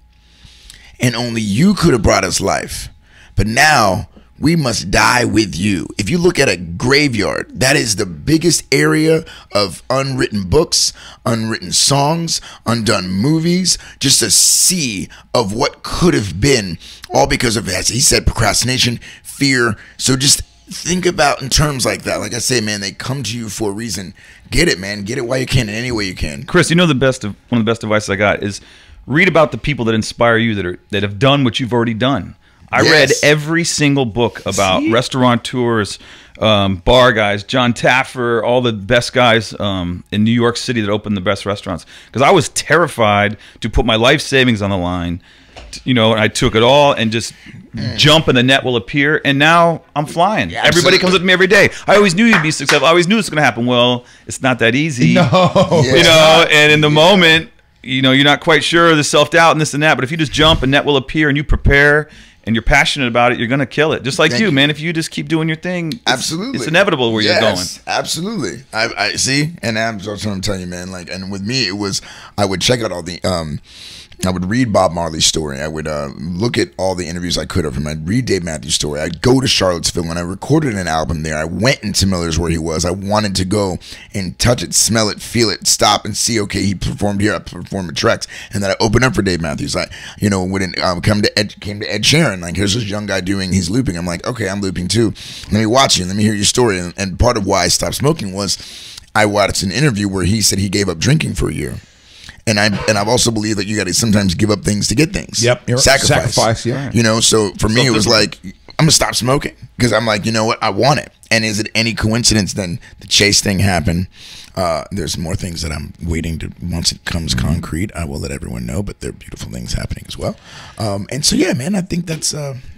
and only you could have brought us life. But now we must die with you. If you look at a graveyard, that is the biggest area of unwritten books, unwritten songs, undone movies, just a sea of what could have been, all because of, as he said, procrastination, fear. So just think about in terms like that. Like I say, man, they come to you for a reason. Get it, man. Get it while you can, in any way you can. Chris, one of the best advice I got is read about the people that inspire you, that have done what you've already done. I read every single book about restaurateurs, bar guys, John Taffer, all the best guys in New York City that opened the best restaurants. Because I was terrified to put my life savings on the line, and I took it all and just jump and the net will appear. And now I'm flying. Yeah, everybody comes up to me every day. I always knew you'd be successful. I always knew it's going to happen. Well, it's not that easy. No. And in the moment, you're not quite sure of the self-doubt and this and that. But if you just jump, a net will appear and you prepare and you're passionate about it, you're going to kill it. Just like you, man. If you just keep doing your thing, it's inevitable where you're going. Absolutely. I see. And that's what I'm telling you, man. Like, and with me, it was, I would check out all the, I would read Bob Marley's story. I would look at all the interviews I could of him. I'd read Dave Matthews' story. I'd go to Charlottesville. When I recorded an album there, I went into Miller's where he was. I wanted to go and touch it, smell it, feel it, stop and see, okay, he performed here, I performed at Trex. And then I opened up for Dave Matthews. I, came to Ed Sheeran. Like, here's this young guy doing, he's looping. I'm like, okay, I'm looping too. Let me watch you. Let me hear your story. And part of why I stopped smoking was I watched an interview where he said he gave up drinking for a year. And I've also believed that you got to sometimes give up things to get things. Yep. Sacrifice. Yeah. So for me, it was like, I'm going to stop smoking because I'm like, you know what? I want it. And is it any coincidence then the Chase thing happened? There's more things that I'm waiting to, once it comes concrete, I will let everyone know, but there are beautiful things happening as well. And so, yeah, man, I think that's...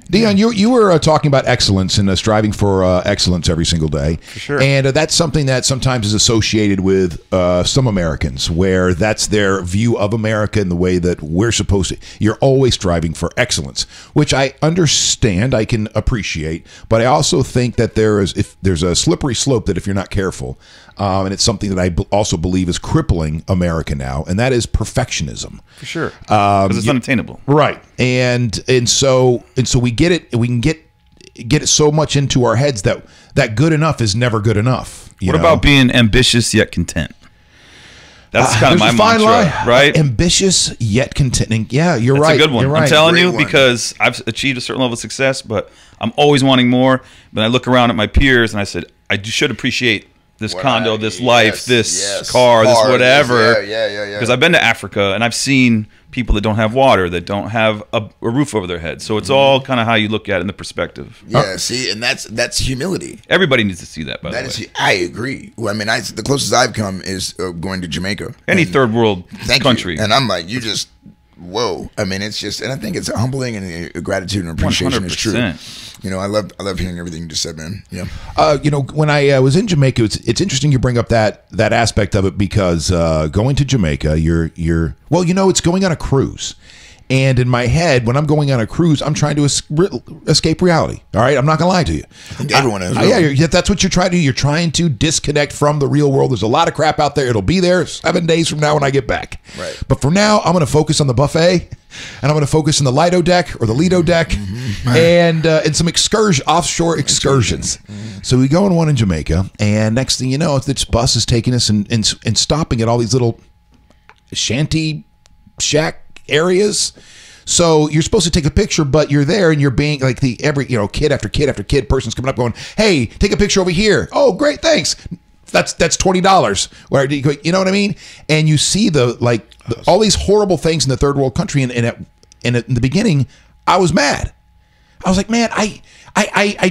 Dion, you were talking about excellence and striving for excellence every single day. For sure. And that's something that sometimes is associated with some Americans, where that's their view of America and the way that we're supposed to. You're always striving for excellence, which I understand, I can appreciate, but I also think that there's a slippery slope that if you're not careful, and it's something that I also believe is crippling America now, and that is perfectionism. For sure, because it's unattainable. Right, and so we get it. We can get it so much into our heads that good enough is never good enough. What about being ambitious yet content? That's kind of my mantra, right? Ambitious yet contending. Yeah, you're right. That's a good one. You're right. I'm telling you, Great one. because I've achieved a certain level of success, but I'm always wanting more. But I look around at my peers and I said, I should appreciate this condo, this life, this car, this whatever. Yeah. Because I've been to Africa and I've seen people that don't have water, that don't have a roof over their head. So it's all kind of how you look at it in the perspective. Yeah, see, and that's humility. Everybody needs to see that, by the way. I agree. Well, I mean, the closest I've come is going to Jamaica. Any third world country. And I'm like, whoa. I mean, it's just, and I think it's humbling, and gratitude and appreciation 100%. Is true. You know, I love hearing everything you just said, man. Yeah. You know, when I was in Jamaica, it's interesting you bring up that aspect of it, because going to Jamaica, well, you know, it's going on a cruise. And in my head, when I'm going on a cruise, I'm trying to escape reality. All right, I'm not gonna lie to you. I think everyone is. Yeah, that's what you're trying to do. You're trying to disconnect from the real world. There's a lot of crap out there. It'll be there 7 days from now when I get back. Right. But for now, I'm gonna focus on the buffet, and I'm gonna focus on the Lido deck or the Lido deck, and some offshore excursions. So we go on one in Jamaica, and next thing you know, this bus is taking us and stopping at all these little shanty shack areas. So you're supposed to take a picture, but you're there and you're being like every kid after kid after kid, person's coming up going, hey, take a picture over here. Oh, great, thanks. That's $20. Where you know what I mean? And you see all these horrible things in the third world country, and in the beginning, I was mad. I was like, man, I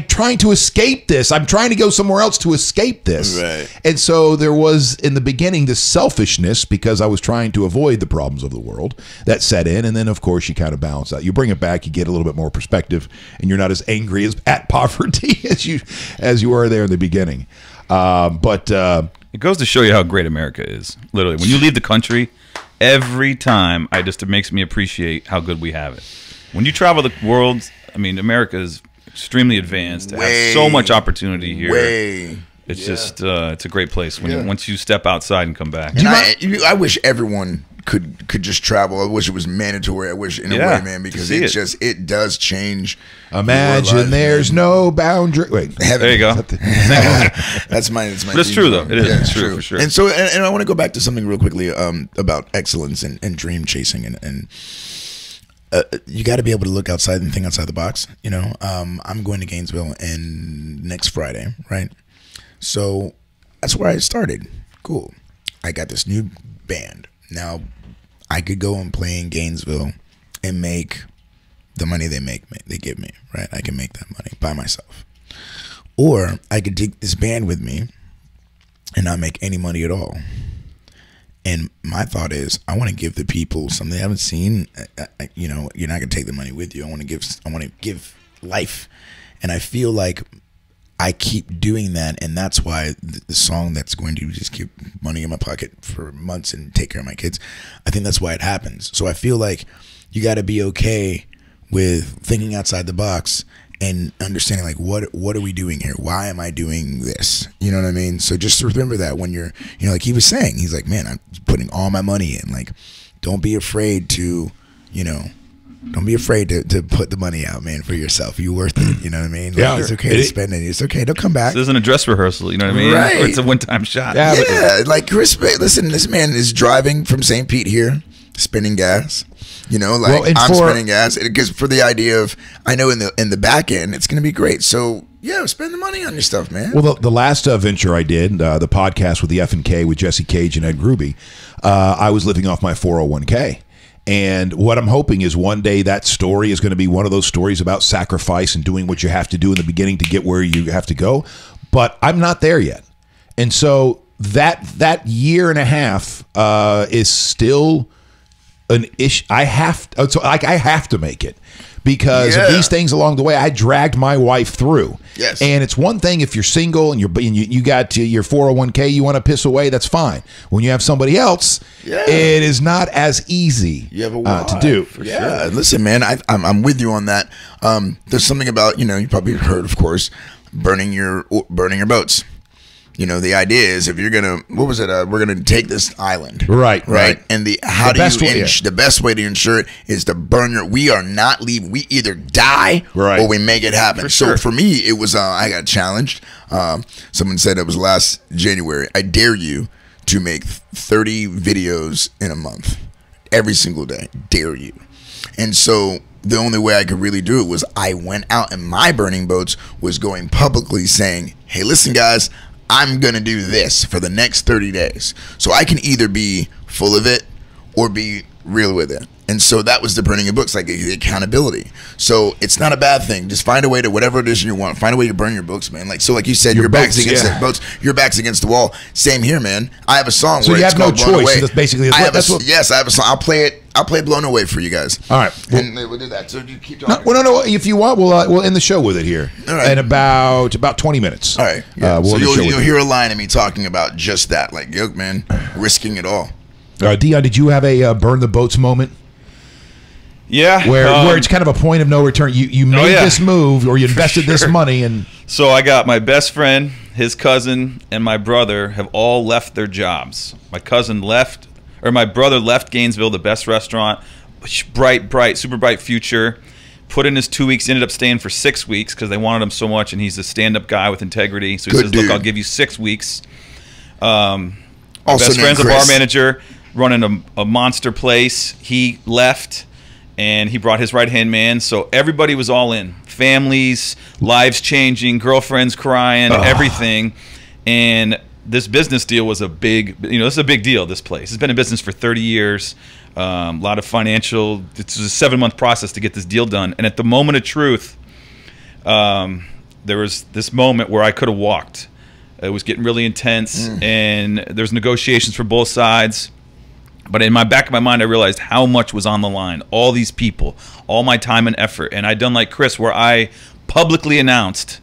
trying to escape this. I'm trying to go somewhere else to escape this. Right. And so there was, in the beginning, this selfishness, because I was trying to avoid the problems of the world, that set in. And then, of course, you kind of balance out. You bring it back, you get a little bit more perspective, and you're not as angry at poverty as you were there in the beginning. But it goes to show you how great America is. Literally, when you leave the country, every time it makes me appreciate how good we have it. When you travel the world, I mean, America is extremely advanced. To have so much opportunity here. It's just it's a great place once you step outside and come back. And I wish everyone could just travel. I wish it was mandatory. I wish in a way, man, because it does change. Imagine there's no boundary. Wait, there you go. That's my. But it's true though. It is. It's true for sure. And so, and I want to go back to something real quickly about excellence and dream chasing and. You got to be able to look outside and think outside the box. You know, I'm going to Gainesville next Friday, right? So that's where I started. Cool. I got this new band. Now I could go and play in Gainesville and make the money they give me, right? I can make that money by myself. Or I could take this band with me and not make any money at all. And my thought is, I want to give the people something they haven't seen. You know, you're not gonna take the money with you. I want to give life, and I feel like I keep doing that, and that's why the song that's going to just keep money in my pocket for months and take care of my kids. I think that's why it happens. So I feel like you got to be okay with thinking outside the box and understanding, like, what are we doing here? Why am I doing this? You know what I mean? So just remember that when you're, you know, like he was saying, he's like, man, I'm putting all my money in. Like, don't be afraid to, you know, don't be afraid to put the money out, man, for yourself. You're worth it. You know what I mean? Like, yeah, it's okay to spend it. It's okay. They'll come back. This isn't a dress rehearsal. You know what I mean? Right. It's a one-time shot. Yeah, like Chris, listen, this man is driving from St. Pete here, spending gas. You know, like, well, I'm spending gas because for the idea of, I know in the back end it's going to be great. So yeah, spend the money on your stuff, man. Well, the last venture I did, the podcast with the F&K with Jesse Cage and Ed Gruby, I was living off my 401k. And what I'm hoping is one day that story is going to be one of those stories about sacrifice and doing what you have to do in the beginning to get where you have to go. But I'm not there yet. And so that year and a half is still an issue. I have to make it because of these things along the way. I dragged my wife through. Yes. And it's one thing if you're single and you got your 401k you want to piss away, that's fine. When you have somebody else, it is not as easy to do. Sure. Listen, man, I'm with you on that. There's something about, you know, you probably heard, of course, burning your boats. You know, the idea is if you're gonna, what was it? We're gonna take this island, right? And the best way to ensure it is to burn your. We are not leaving. We either die or we make it happen. For me, it was I got challenged. Someone said it was last January. I dare you to make 30 videos in a month, every single day. Dare you. And so the only way I could really do it was I went out, and my burning boats was going publicly saying, hey, listen, guys, I'm going to do this for the next 30 days. So I can either be full of it or be real with it. And so that was the burning of books, like the accountability. So it's not a bad thing. Just find a way to, whatever it is you want, find a way to burn your books, man. Like, so like you said, your back's against the boats, your back's against the wall. Same here, man. I have a song so where you it's have no called Blown choice. Away. So that's basically Yes, I have a song. I'll play Blown Away for you guys. All right. Well, and we'll do that. So you keep talking. No. If you want, we'll end the show with it here. All right. In about 20 minutes. All right. Yeah. We'll so you'll hear a line of me talking about just that. Like, yo, man, risking it all. Dion, did you have a burn the boats moment? Yeah, where it's kind of a point of no return. You made this move, or you invested this money, and so I got my best friend, his cousin, and my brother have all left their jobs. My cousin left, or my brother left Gainesville, the best restaurant, bright, super bright future. Put in his 2 weeks, ended up staying for 6 weeks because they wanted him so much, and he's a stand-up guy with integrity. So he says, "Look, I'll give you 6 weeks." My best friend's a bar manager running a monster place. He left. And he brought his right-hand man. So everybody was all in. Families, lives changing, girlfriends crying, everything. And this business deal was a big, this is a big deal, this place. It's been in business for 30 years. A lot of financial, it's a 7-month process to get this deal done. And at the moment of truth, there was this moment where I could have walked. It was getting really intense. And there's negotiations for both sides. But in my back of my mind, I realized how much was on the line. All these people, all my time and effort. And I'd done like Chris, where I publicly announced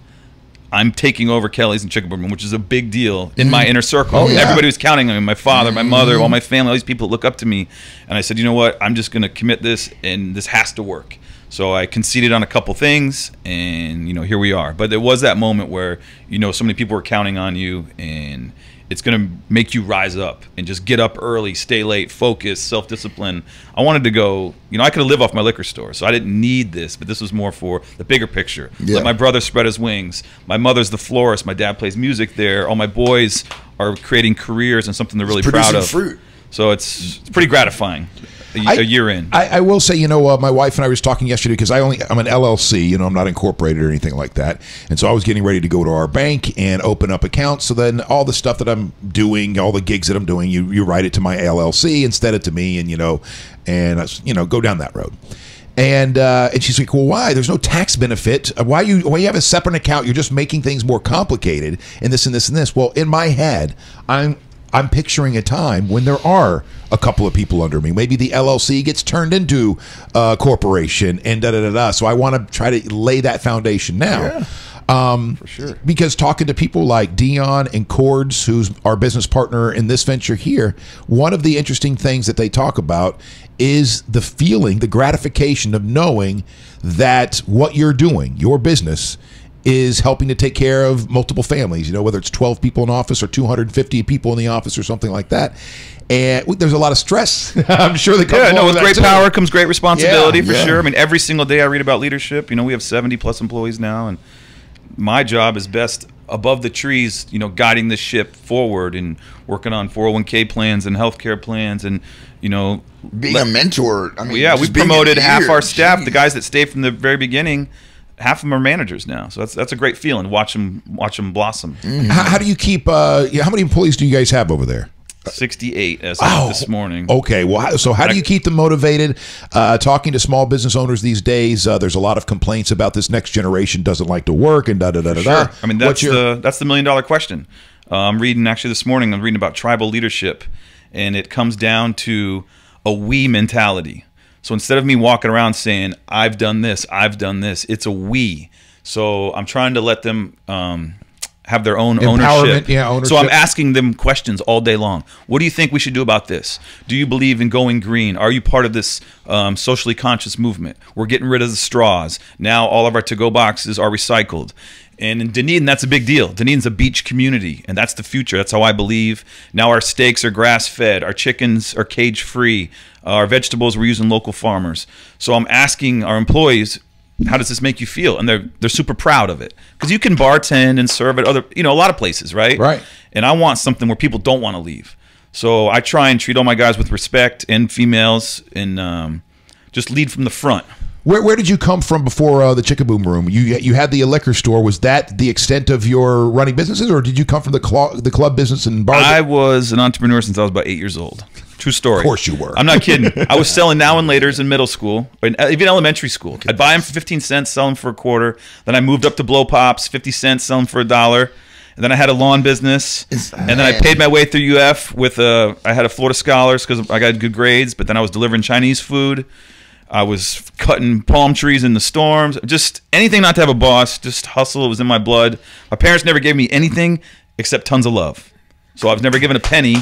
I'm taking over Kelly's and Chicken Bourbon, which is a big deal in my inner circle. Oh, yeah. Everybody was counting on me. My father, my mother, all my family, all these people that look up to me. And I said, you know what? I'm just going to commit this, and this has to work. So I conceded on a couple things, and here we are. But there was that moment where so many people were counting on you, and it's going to make you rise up and just get up early, stay late, focus, self-discipline. I wanted to go, I could live off my liquor store, so I didn't need this, but this was more for the bigger picture. Yeah. Let my brother spread his wings. My mother's the florist. My dad plays music there. All my boys are creating careers and something they're really proud of. Fruit. So it's pretty gratifying. A year in. I will say, my wife and I was talking yesterday because I'm an LLC, I'm not incorporated or anything like that. And so I was getting ready to go to our bank and open up accounts. So then all the stuff that I'm doing, all the gigs that I'm doing, you write it to my LLC instead of to me, and go down that road. And she's like, well, why? There's no tax benefit. Why you have a separate account? You're just making things more complicated and this and this and this. Well, in my head, I'm picturing a time when there are a couple of people under me. Maybe the LLC gets turned into a corporation and da-da-da-da. So I want to try to lay that foundation now. Yeah. For sure. Because talking to people like Dion and Cords, who's our business partner in this venture here, one of the interesting things that they talk about is the feeling, the gratification of knowing that what you're doing, your business, is helping to take care of multiple families, whether it's 12 people in office or 250 people in the office or something like that. And there's a lot of stress, I'm sure, that comes with great power comes great responsibility, for yeah. sure. I mean, every single day I read about leadership. We have 70+ employees now, and my job is best above the trees, guiding the ship forward and working on 401k plans and healthcare plans and, being a mentor. I mean, we promoted half our staff, the guys that stayed from the very beginning. Half of them are managers now, so that's a great feeling. Watch them blossom. Mm-hmm. How do you keep? How many employees do you guys have over there? 68 as of this morning. Okay, well, so how do you keep them motivated? Talking to small business owners these days, there's a lot of complaints about this next generation doesn't like to work and da da da da. Sure. I mean, that's the $1 million question. I'm reading this morning. I'm reading about tribal leadership, and it comes down to a we mentality. So instead of me walking around saying, I've done this, it's a we. So I'm trying to let them have their own ownership. Yeah, ownership. So I'm asking them questions all day long. What do you think we should do about this? Do you believe in going green? Are you part of this socially conscious movement? We're getting rid of the straws. Now all of our to-go boxes are recycled. And in Dunedin, that's a big deal. Dunedin's a beach community, and that's the future. That's how I believe. Now our steaks are grass-fed. Our chickens are cage-free. Our vegetables, we're using local farmers. So I'm asking our employees, how does this make you feel? And they're super proud of it. Because you can bartend and serve at other, a lot of places, right? Right. And I want something where people don't want to leave. So I try and treat all my guys with respect, and females, and just lead from the front. Where did you come from before the Chickaboom Room? You had the liquor store. Was that the extent of your running businesses, or did you come from the club business and bar? I was an entrepreneur since I was about 8 years old. True story. Of course you were. I'm not kidding. I was selling now and laters in middle school, and even elementary school. I'd buy them for 15 cents, sell them for a quarter. Then I moved up to blow pops, 50 cents, sell them for $1. And then I had a lawn business, and then I paid my way through UF with I had a Florida Scholars because I got good grades. But then I was delivering Chinese food. I was cutting palm trees in the storms. Just anything not to have a boss. Just hustle. It was in my blood. My parents never gave me anything except tons of love. So I was never given a penny.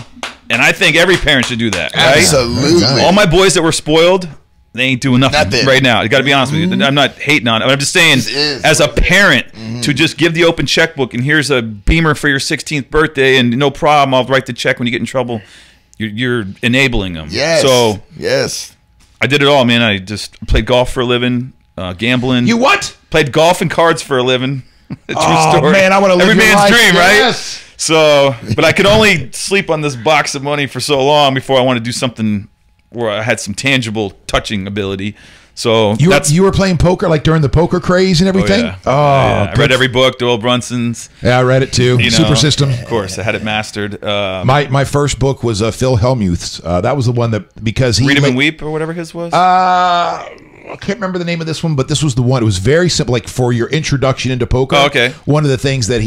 And I think every parent should do that. Right? Absolutely. All my boys that were spoiled, they ain't doing nothing right now. I got to be honest with you. I'm not hating on it. I'm just saying, as a parent, to just give the open checkbook and here's a Beamer for your 16th birthday and no problem, I'll write the check when you get in trouble. You're enabling them. Yes. So yes. I did it all, man. I just played golf for a living, gambling. You what? Played golf and cards for a living. True story. Man, I want to live every your man's life. dream, Yes. right? So, but I could only sleep on this box of money for so long before I wanted to do something where I had some tangible touching ability. So you were playing poker like during the poker craze and everything? I read every book, Doyle Brunson's. Yeah, I read it too. Super System. Of course, I had it mastered. My first book was Phil Hellmuth's. That was the one that, because he... Read 'em and Weep or whatever his was? I can't remember the name of this one, but this was the one. It was very simple, like for your introduction into poker. Oh, okay. One of the things that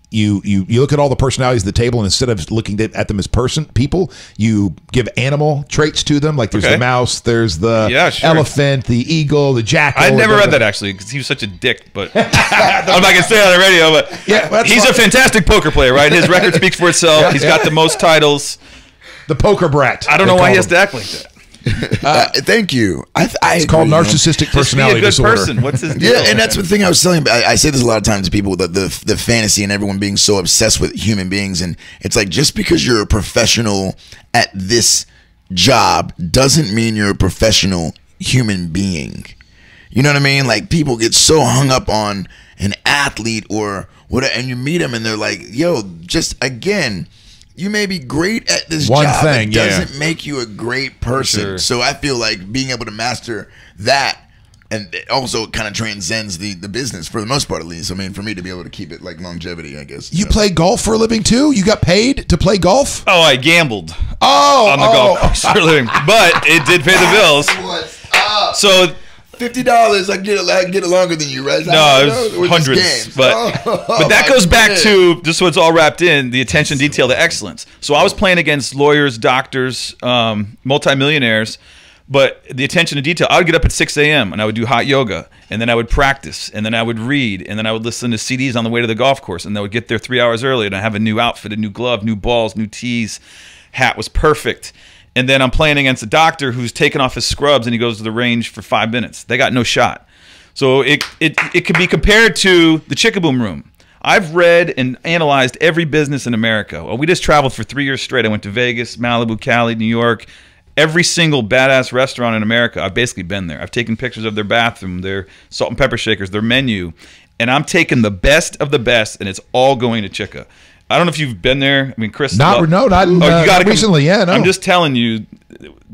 you look at all the personalities of the table, and instead of looking at them as people, you give animal traits to them. Like there's the mouse, there's the elephant, the eagle, the jackal. I'd never read that actually because he was such a dick. But I'm not gonna say it on the radio. But yeah, he's a fantastic poker player, right? His record speaks for itself. He's got the most titles. The poker brat. I don't know why he has to act like that. Thank you. It's called narcissistic personality disorder. Person. What's his deal? Yeah, and that's the thing I was telling. I say this a lot of times to people, the fantasy and everyone being so obsessed with human beings, and it's like just because you're a professional at this job doesn't mean you're a professional human being. You know what I mean? Like people get so hung up on an athlete or whatever, and you meet them and they're like, "Yo, just again." You may be great at this job. It doesn't make you a great person. Sure. So I feel like being able to master that, and it also kind of transcends the business for the most part, at least. I mean, for me to be able to keep it like longevity, I guess. You play golf for a living too? You got paid to play golf? Oh, I gambled. On the golf course for a living, but it did pay the bills. What's up? So. $50, I get it longer than you, right? No, it was hundreds. But that goes back to, just so it's all wrapped in, the attention detail to excellence. So I was playing against lawyers, doctors, multimillionaires, but the attention to detail, I would get up at 6 a.m. and I would do hot yoga, and then I would practice, and then I would read, and then I would listen to CDs on the way to the golf course, and I would get there 3 hours early, and I have a new outfit, a new glove, new balls, new tees, hat was perfect. And then I'm playing against a doctor who's taken off his scrubs and he goes to the range for 5 minutes. They got no shot. So it could be compared to the Chickaboom Room. I've read and analyzed every business in America. Well, we just traveled for 3 years straight. I went to Vegas, Malibu, Cali, New York. Every single badass restaurant in America, I've basically been there. I've taken pictures of their bathroom, their salt and pepper shakers, their menu. And I'm taking the best of the best, and it's all going to Chicka. I don't know if you've been there. I mean, Chris. Not recently. Yeah, no. I'm just telling you,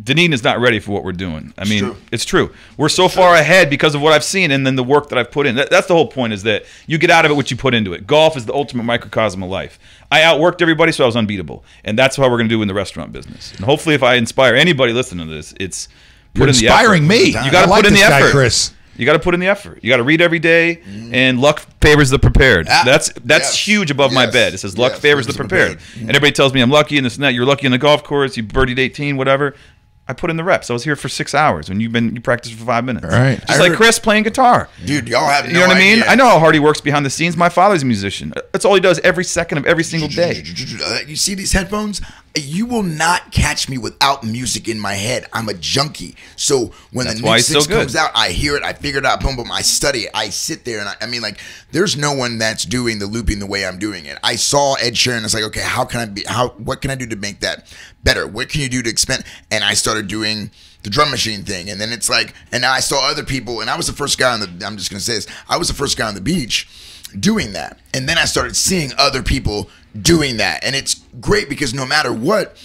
Dunedin is not ready for what we're doing. I mean, it's true. We're so far ahead because of what I've seen and then the work that I've put in. That's the whole point, is that you get out of it what you put into it. Golf is the ultimate microcosm of life. I outworked everybody, so I was unbeatable. And that's what we're going to do in the restaurant business. And hopefully if I inspire anybody listening to this, it's put in the effort. Inspiring me. You got to put in the effort. Chris. You got to put in the effort. You got to read every day, and luck favors the prepared. That's huge above my bed. It says luck favors the prepared. And everybody tells me I'm lucky and this and that. You're lucky on the golf course. You birdied 18, whatever. I put in the reps. I was here for 6 hours, and you practiced for 5 minutes. All right. Just like Chris playing guitar. Dude, y'all have no idea. You know what I mean? I know how hard he works behind the scenes. My father's a musician. That's all he does every second of every single day. You see these headphones? You will not catch me without music in my head. I'm a junkie. So when the new 6 comes out, I hear it, I figure it out, boom, boom, I study it, I sit there, and I mean, like, there's no one that's doing the looping the way I'm doing it. I saw Ed Sheeran, it's like, okay, what can I do to make that better? What can you do to expand? And I started doing the drum machine thing, and then it's like, and now I saw other people, and I was the first guy on the, I'm just gonna say this, I was the first guy on the beach doing that. And then I started seeing other people doing that. And it's great because no matter what,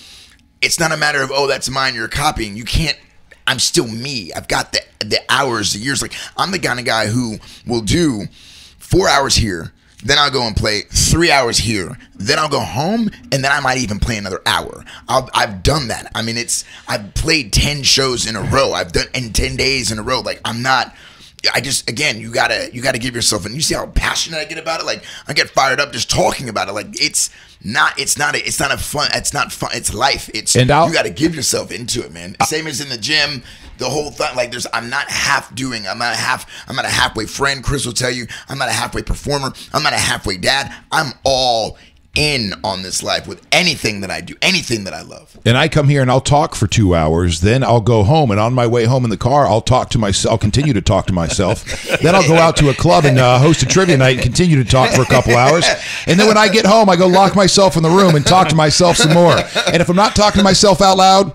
it's not a matter of, oh, that's mine, you're copying. You can't, I'm still me. I've got the hours, the years. Like, I'm the kind of guy who will do 4 hours here, then I'll go and play 3 hours here, then I'll go home, and then I might even play another hour. I've done that. I mean, I've played 10 shows in a row. I've done in 10 days in a row. Like, I'm not, I just, again, you gotta give yourself, and you see how passionate I get about it. Like, I get fired up just talking about it. Like, it's not fun. It's life. You gotta give yourself into it, man. Same as in the gym. The whole thing, like, I'm not a halfway friend. Chris will tell you, I'm not a halfway performer. I'm not a halfway dad. I'm all in on this life with anything that I do, anything that I love. And I come here and I'll talk for 2 hours, then I'll go home, and on my way home in the car, I'll continue to talk to myself. Then I'll go out to a club and host a trivia night and continue to talk for a couple hours. And then when I get home, I go lock myself in the room and talk to myself some more. And if I'm not talking to myself out loud,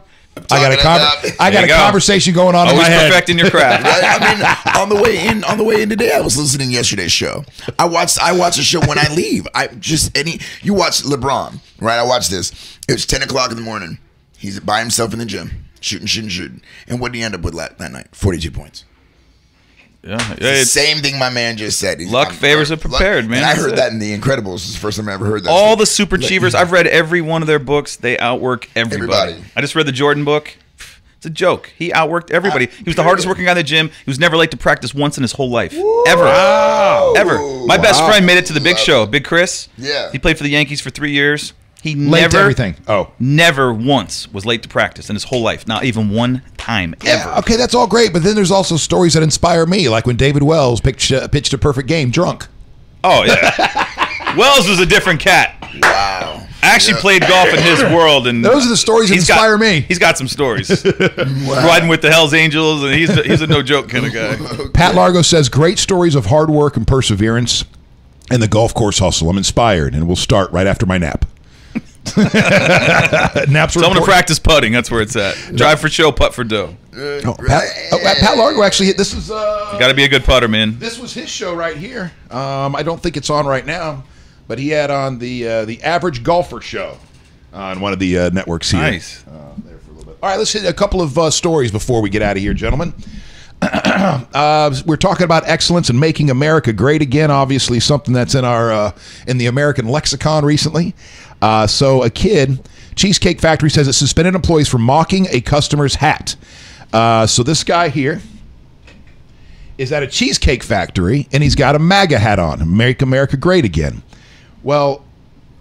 I got a conversation going on in my head. Always perfecting your craft. I mean, on the way in today, I was listening to yesterday's show. I watch a show when I leave. You watch LeBron, right? I watched this. It was 10 o'clock in the morning. He's by himself in the gym, shooting. And what did he end up with that night? 42 points. Yeah, it's the same thing my man just said. Luck favors the prepared, man. And I heard that in The Incredibles. It's the first time I ever heard that. All the super achievers, I've read every one of their books. They outwork everybody. I just read the Jordan book. It's a joke. He outworked everybody. He was the hardest working guy in the gym. He was never late to practice once in his whole life. Ever. Wow. Ever. My best friend made it to the Big Show. Big Chris. Yeah. He played for the Yankees for 3 years. He late to everything. Never once was late to practice in his whole life. Not even one time ever. Okay, that's all great, but then there's also stories that inspire me, like when David Wells pitched a perfect game drunk. Oh, yeah. Wells was a different cat. Wow. I actually played golf in his world, and those are the stories that inspire me. He's got some stories. Riding with the Hells Angels, and he's a no joke kind of guy. Pat Largo says, great stories of hard work and perseverance and the golf course hustle. I'm inspired, and we'll start right after my nap. Naps. Tell him to practice putting. That's where it's at. Drive for show, putt for dough. Pat Largo actually. This is. You got to be a good putter, man. This was his show right here. I don't think it's on right now, but he had on the Average Golfer show on one of the networks here. Nice. There for a little bit. All right, let's hit a couple of stories before we get out of here, gentlemen. We're talking about excellence and making America great again. Obviously, something that's in our in the American lexicon recently. So a kid, Cheesecake Factory says it suspended employees for mocking a customer's hat. So this guy here is at a Cheesecake Factory, and he's got a MAGA hat on, Make America Great Again. Well,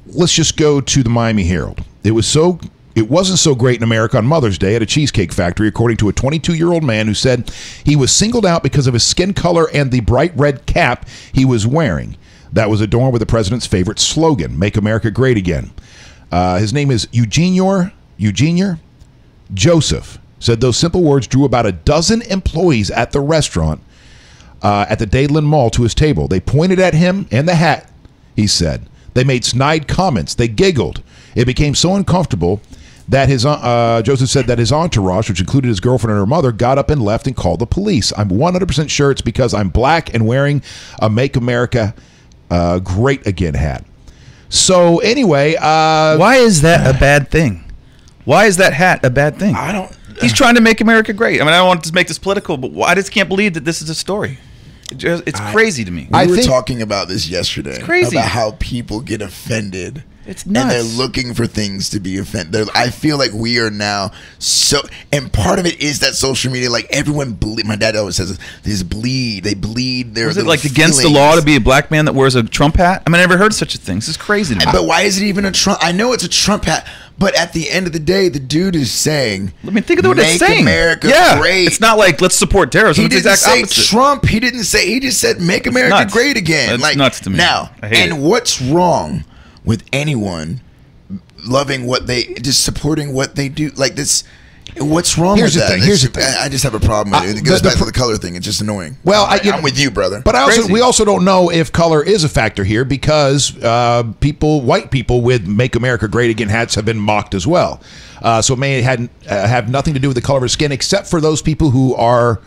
let's just go to the Miami Herald. It wasn't so great in America on Mother's Day at a Cheesecake Factory, according to a 22-year-old man who said he was singled out because of his skin color and the bright red cap he was wearing. That was adorned with the president's favorite slogan, Make America Great Again. His name is Eugenior Joseph. Said those simple words drew about a dozen employees at the restaurant at the Dadeland Mall to his table. They pointed at him and the hat, he said. They made snide comments. They giggled. It became so uncomfortable that Joseph said that his entourage, which included his girlfriend and her mother, got up and left and called the police. I'm 100% sure it's because I'm black and wearing a Make America Great Again hat. So anyway, why is that a bad thing? Why is that hat a bad thing? I don't. He's trying to make America great. I mean, I don't want to make this political, but I just can't believe that this is a story. It's crazy to me. We were talking about this yesterday. It's crazy about how people get offended. It's nuts. And they're looking for things to be offended. I feel like we are now so, and part of it is that social media, like everyone, my dad always says, they bleed. Is it like against the law to be a black man that wears a Trump hat? I mean, I never heard such a thing. This is crazy to me. But why is it even a Trump? I know it's a Trump hat, but at the end of the day, the dude is saying, I mean, think of what it's saying. Make America great. It's not like let's support terrorism. He didn't say Trump. He didn't say. He just said make America great again. That's like nuts to me. Now, and what's wrong with anyone loving just supporting what they do? Like this, what's wrong with that? Here's the thing. I just have a problem with it. It goes back to the color thing. It's just annoying. Well, I'm with you, brother. But we also don't know if color is a factor here because white people with Make America Great Again hats have been mocked as well. So it may have nothing to do with the color of skin, except for those people who are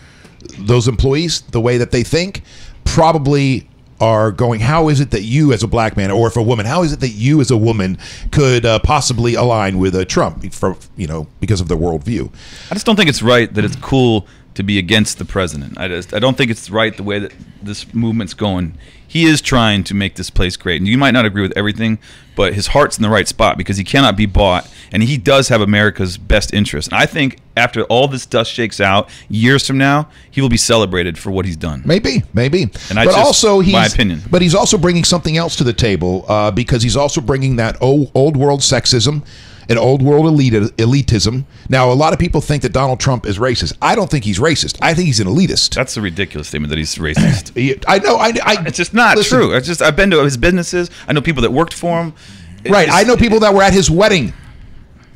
those employees, the way that they think. Probably are going, how is it that you as a black man, or if a woman, how is it that you as a woman could possibly align with Trump because of their worldview? I just don't think it's right that it's cool to be against the president. I don't think it's right the way that this movement's going. He is trying to make this place great, and you might not agree with everything, but his heart's in the right spot because he cannot be bought, and he does have America's best interest. And I think after all this dust shakes out, years from now, he will be celebrated for what he's done. Maybe. And my opinion. But he's also bringing something else to the table because he's also bringing that old world sexism and old world elitism. Now, a lot of people think that Donald Trump is racist. I don't think he's racist. I think he's an elitist. That's a ridiculous statement that he's racist. I know. It's just not true. I've been to his businesses. I know people that worked for him. I know people that were at his wedding.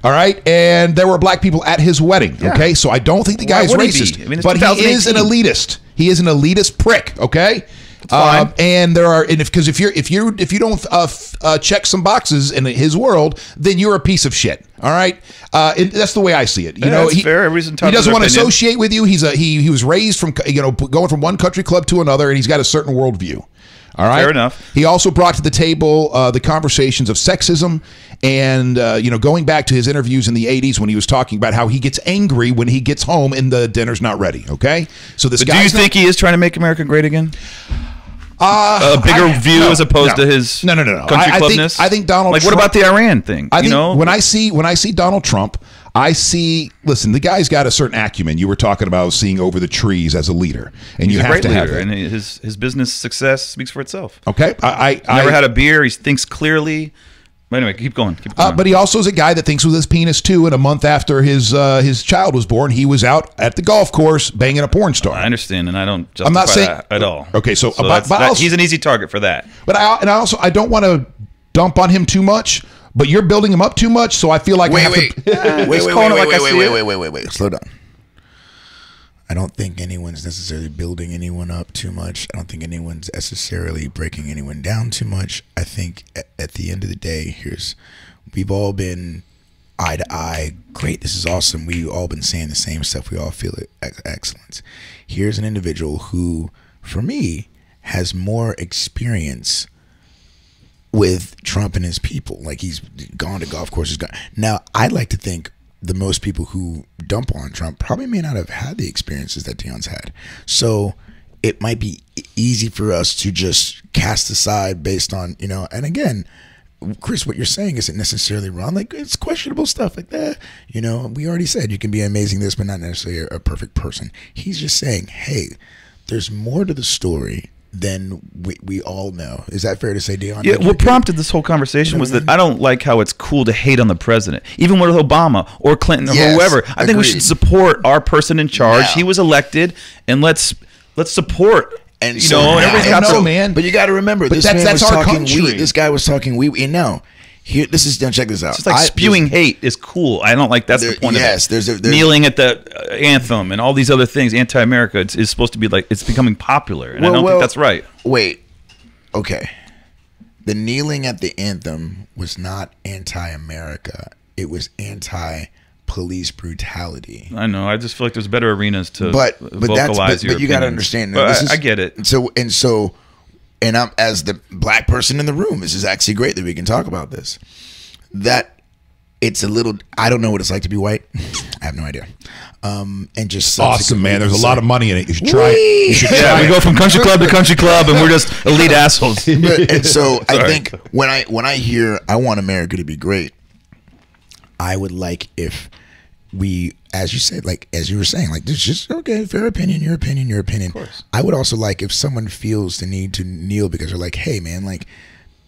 All right, and there were black people at his wedding. Yeah. Okay, so I don't think the guy is racist, but he is an elitist. He is an elitist prick. Okay. And there are, and if you don't check some boxes in his world, then you're a piece of shit. All right, that's the way I see it. That's fair. He doesn't want to associate with you. He was raised from going from one country club to another, and he's got a certain worldview. All right, fair enough. He also brought to the table the conversations of sexism, and going back to his interviews in the '80s when he was talking about how he gets angry when he gets home and the dinner's not ready. Okay, so this guy. Do you think he is trying to make America great again? A bigger view as opposed to his country clubness. I think Donald. What about the Iran thing? When I see Donald Trump, listen, the guy's got a certain acumen. You were talking about seeing over the trees as a leader, and he's you have to have leader, that. and his business success speaks for itself. Okay, He's never had a beer. He thinks clearly. Anyway, keep going. But he also is a guy that thinks with his penis too. And a month after his child was born, he was out at the golf course banging a porn star. I understand, and I don't justify that at all. Okay, so he's an easy target for that. But I don't want to dump on him too much. But you're building him up too much, so I feel like wait. Slow down. I don't think anyone's necessarily building anyone up too much. I don't think anyone's necessarily breaking anyone down too much. I think at the end of the day, we've all been eye to eye. Great, this is awesome. We've all been saying the same stuff. We all feel it. Excellence. Here's an individual who, for me, has more experience with Trump and his people. Like, he's gone to golf courses. Now, I'd like to think the most people who dump on Trump probably may not have had the experiences that Dion's had. So it might be easy for us to just cast aside based on, and again, Chris, what you're saying isn't necessarily wrong. Like, it's questionable stuff like that. We already said you can be amazing this, but not necessarily a perfect person. He's just saying, hey, there's more to the story than we all know. Is that fair to say, Dion? Yeah, what prompted this whole conversation was that I don't like how it's cool to hate on the president, even with Obama or Clinton or whoever. I think we should support our person in charge. He was elected, and let's support. And man. But you got to remember, this guy was talking. We know. Here, check this out. It's just like spewing hate is cool. I don't like that's the point of it. There's kneeling at the anthem and all these other things. Anti-America is supposed to be like it's becoming popular, and I don't think that's right. Wait, okay. The kneeling at the anthem was not anti-America. It was anti-police brutality. I know. I just feel like there's better arenas to vocalize your. But you got to understand. I get it. And I'm, as the black person in the room, this is actually great that we can talk about this. That it's a little, I don't know what it's like to be white. I have no idea. And just awesome, man. There's a lot of money in it. You should try it. We go from country club to country club, and we're just elite assholes. And so I think when I hear I want America to be great, I would like if we, as you said, like as you were saying, like this just okay, fair opinion, your opinion, your opinion. Of course. I would also like if someone feels the need to kneel because they're like, hey man, like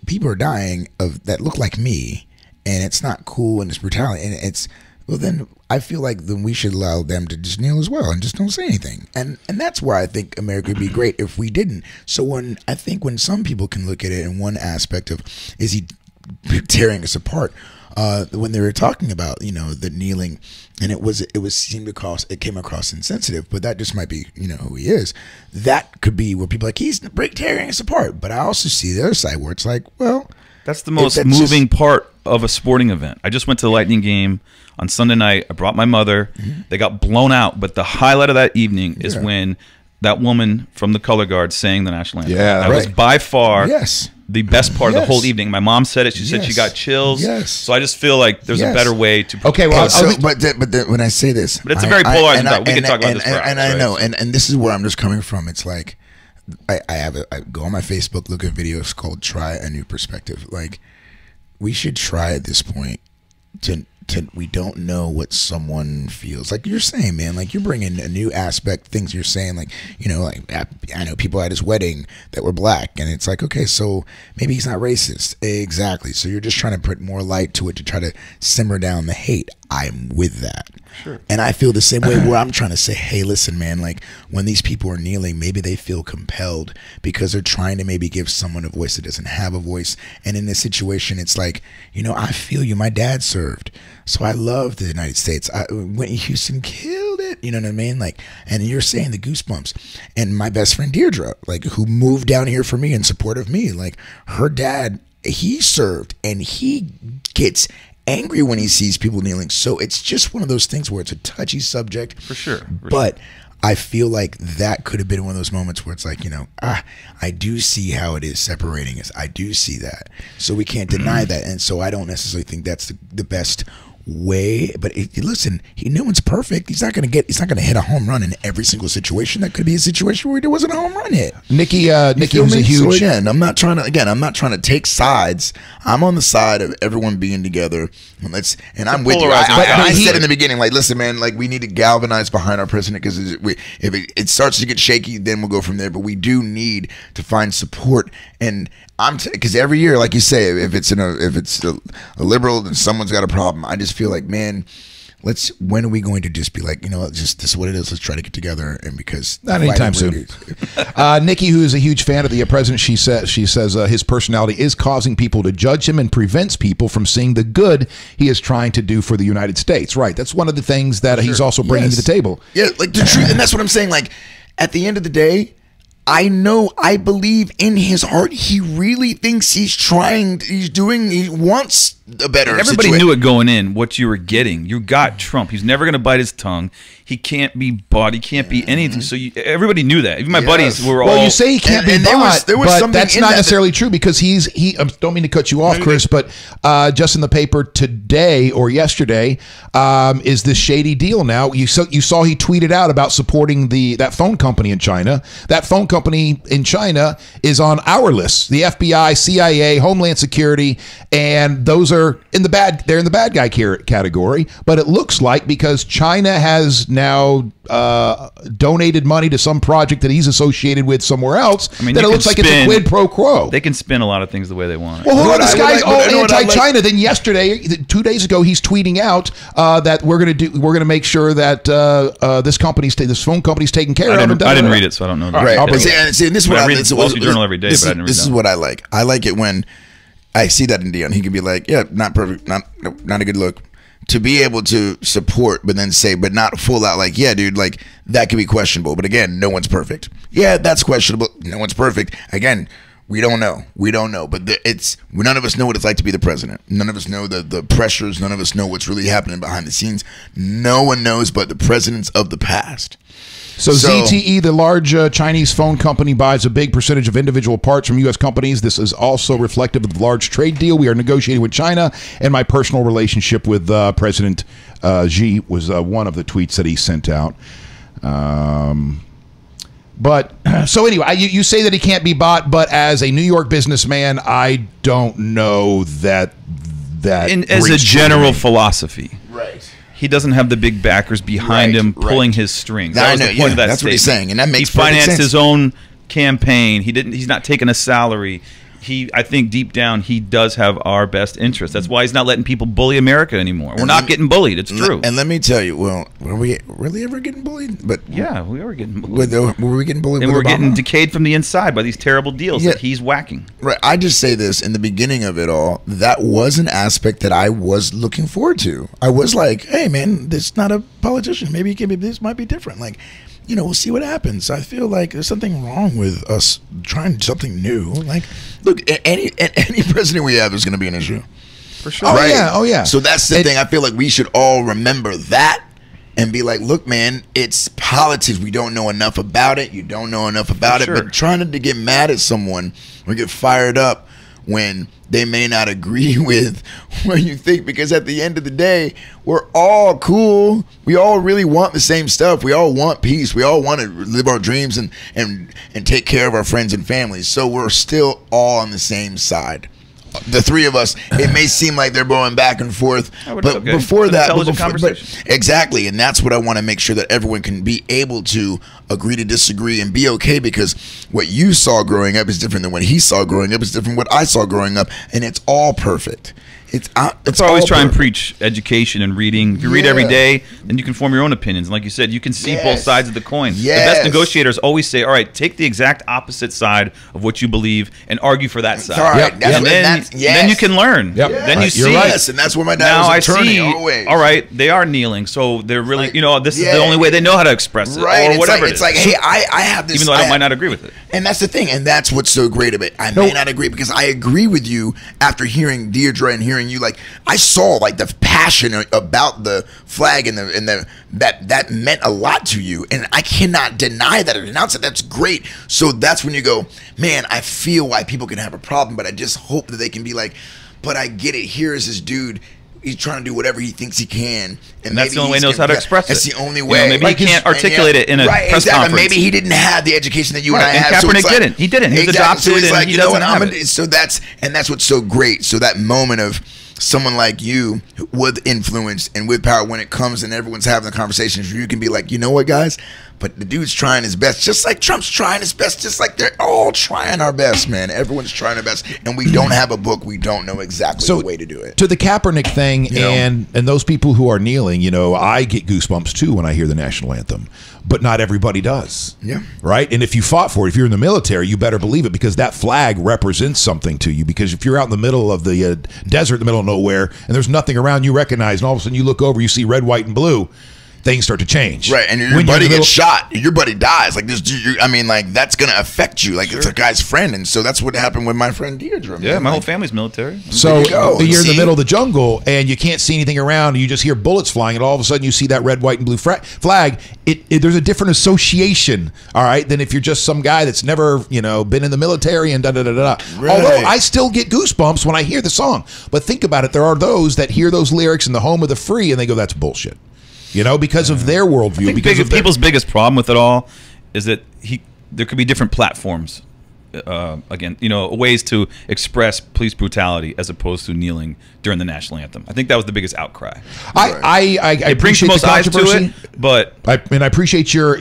people are dying that look like me, and it's not cool and it's brutality, and it's then I feel like then we should allow them to just kneel as well and just don't say anything. And that's where I think America would be great if we didn't. So when some people can look at it in one aspect of is he tearing us apart, when they were talking about the kneeling, and it came across insensitive, but that just might be who he is. That could be where people are like he's tearing us apart. But I also see the other side where it's like, well, that's the most moving part of a sporting event. I just went to the Lightning game on Sunday night. I brought my mother. Mm-hmm. They got blown out, but the highlight of that evening is when that woman from the color guard sang the national anthem. Yeah, that was by far the best part of the whole evening. My mom said it. She said she got chills. Yes. So I just feel like there's a better way to. Okay, well, but when I say this, but it's a very polarizing topic. We can talk about this for hours. And I know, and this is where I'm just coming from. It's like I go on my Facebook, look at videos called "Try a New Perspective." Like, we should try at this point to we don't know what someone feels like. You're saying, man, like, you're bringing a new aspect, things you're saying, like, you know, like, I know people at his wedding that were black, and it's like, okay, so maybe he's not racist. Exactly. So you're just trying to put more light to it to try to simmer down the hate. I'm with that. Sure. And I feel the same way where I'm trying to say, hey, listen, man, like, when these people are kneeling, maybe they feel compelled because they're trying to maybe give someone a voice that doesn't have a voice. And in this situation, it's like, you know, I feel you. My dad served. So I love the United States. Whitney Houston killed it. You know what I mean? Like, and you're saying the goosebumps. And my best friend Deirdre, like, who moved down here for me in support of me, like, her dad, he served, and he gets angry when he sees people kneeling. So it's just one of those things where it's a touchy subject. For sure. But I feel like that could have been one of those moments where it's like, you know, I do see how it is separating us. I do see that. So we can't deny that. And so I don't necessarily think that's the best way. But listen, no one's perfect. He's not going to hit a home run in every single situation. That could be a situation where there wasn't a home run hit. Nikki was a huge. So again, I'm not trying to take sides. I'm on the side of everyone being together. And I'm with you. I said in the beginning, like, listen, man, like, we need to galvanize behind our president, because if it starts to get shaky, then we'll go from there. But we do need to find support. And because every year, like you say, if it's a liberal, then someone's got a problem. I just feel like, man, when are we going to just be like, you know, just this is what it is. Let's try to get together. And because not anytime soon. Nikki, who is a huge fan of the president, she says his personality is causing people to judge him and prevents people from seeing the good he is trying to do for the United States. Right. That's one of the things that he's also bringing to the table. Yeah, like the truth, and that's what I'm saying. Like, at the end of the day, I believe in his heart, he really thinks he wants a better Everybody knew it going in, what you were getting. You got Trump. He's never going to bite his tongue. He can't be bought. He can't be anything. So everybody knew that. Even my buddies were all... Well, you say he can't be bought, but that's not necessarily true, because he don't mean to cut you off, Chris, but just in the paper today or yesterday is this shady deal now. You saw he tweeted out about supporting that phone company in China. That phone company in China is on our list. The FBI, CIA, Homeland Security, and those are in the bad guy category. But it looks like, because China has now donated money to some project that he's associated with somewhere else, that it looks like it's a quid pro quo. They can spin a lot of things the way they want. Well, this guy's all anti-China. Then yesterday, 2 days ago, he's tweeting out that we're going to make sure that this phone company's taken care of. I didn't read it, so I don't know. Right. See, this is what I read. The Wall Street Journal every day, but I didn't read this is what I like. I like it when I see that in Dion. He can be like, yeah, not perfect, not a good look. To be able to support, but then say, but not full out, like, yeah, dude, like, that could be questionable. But again, no one's perfect. Yeah, that's questionable. No one's perfect. Again, we don't know. But none of us know what it's like to be the president. None of us know the pressures. None of us know what's really happening behind the scenes. No one knows but the presidents of the past. So ZTE, the large Chinese phone company, buys a big percentage of individual parts from U.S. companies. This is also reflective of the large trade deal we are negotiating with China, and my personal relationship with President Xi was one of the tweets that he sent out. But so anyway, you say that he can't be bought, but as a New York businessman, I don't know that as a general philosophy. Right. He doesn't have the big backers behind him pulling his strings. That was the point of that that's statement. What he's saying, and that makes he financed his own campaign. He's not taking a salary. I think deep down he does have our best interest. That's why he's not letting people bully America anymore. We're not getting bullied. It's true. And let me tell you, well, were we really ever getting bullied? But yeah, we were getting bullied. Were we getting bullied? And we're getting decayed from the inside by these terrible deals that he's whacking. Right. I just say this in the beginning of it all. That was an aspect that I was looking forward to. I was like, hey, man, this is not a politician. Maybe this might be different. Like, you know, we'll see what happens. I feel like there's something wrong with us trying something new. Like, look, any president we have is going to be an issue. For sure. Oh, right? Oh, yeah. So that's the thing. I feel like we should all remember that and be like, look, man, it's politics. We don't know enough about it. You don't know enough about it. But trying to get mad at someone or get fired up when they may not agree with what you think, because at the end of the day, we're all cool. We all really want the same stuff. We all want peace. We all want to live our dreams and take care of our friends and families. So we're still all on the same side. The three of us, it may seem like they're going back and forth, but before that, exactly, and that's what I want to make sure that everyone can be able to agree to disagree and be okay, because what you saw growing up is different than what he saw growing up. It's different what I saw growing up, and it's all perfect. It's always try and preach education and reading. If you read every day, then you can form your own opinions. And like you said, you can see both sides of the coin. The best negotiators always say, all right, take the exact opposite side of what you believe and argue for that side. Right. Then you can learn. Then you see. Yes, and that's where my dad was attorney always. All right, they are kneeling, so they're really, this is the only way they know how to express it, or whatever. It's like, hey, I have this. Even though I might not agree with it. And that's the thing, and that's what's so great of it. I may not agree, because I agree with you after hearing Deirdre and hearing you. Like, I saw like the passion about the flag and that meant a lot to you, and I cannot deny that or denounce it. That's great. So that's when you go, man, I feel why people can have a problem, but I just hope that they can be like, but I get it. Here is this dude. He's trying to do whatever he thinks he can, and that's the only way he knows how to express it. That's the only way. Maybe he can't articulate it in a press conference. Maybe he didn't have the education that you and I had. And Kaepernick didn't. He didn't. He's adopted, and he doesn't have it. So that's what's so great. So that moment of someone like you with influence and with power, when it comes and everyone's having the conversations, you can be like, you know what, guys? But the dude's trying his best, just like Trump's trying his best, just like they're all trying our best, man. Everyone's trying their best, and we don't have a book. We don't know exactly the way to do it. To the Kaepernick thing, and those people who are kneeling, I get goosebumps too when I hear the national anthem, but not everybody does. Yeah. Right? And if you fought for it, if you're in the military, you better believe it, because that flag represents something to you. Because if you're out in the middle of the desert, in the middle of nowhere, and there's nothing around you recognize, and all of a sudden you look over, you see red, white, and blue, things start to change. Right, and your buddy gets shot, your buddy dies. Like this, that's gonna affect you. Like it's a guy's friend, and so that's what happened with my friend Deirdre. Yeah, my whole family's military. So you're in the middle of the jungle, and you can't see anything around, and you just hear bullets flying, and all of a sudden you see that red, white, and blue flag. There's a different association, all right, than if you're just some guy that's never, been in the military and da-da-da-da. Right. Although I still get goosebumps when I hear the song. But think about it, there are those that hear those lyrics in the home of the free, and they go, that's bullshit. Because of their worldview. Because people's biggest problem with it all is that there could be different platforms. Again, ways to express police brutality as opposed to kneeling during the national anthem. I think that was the biggest outcry. I appreciate the controversy, but I appreciate your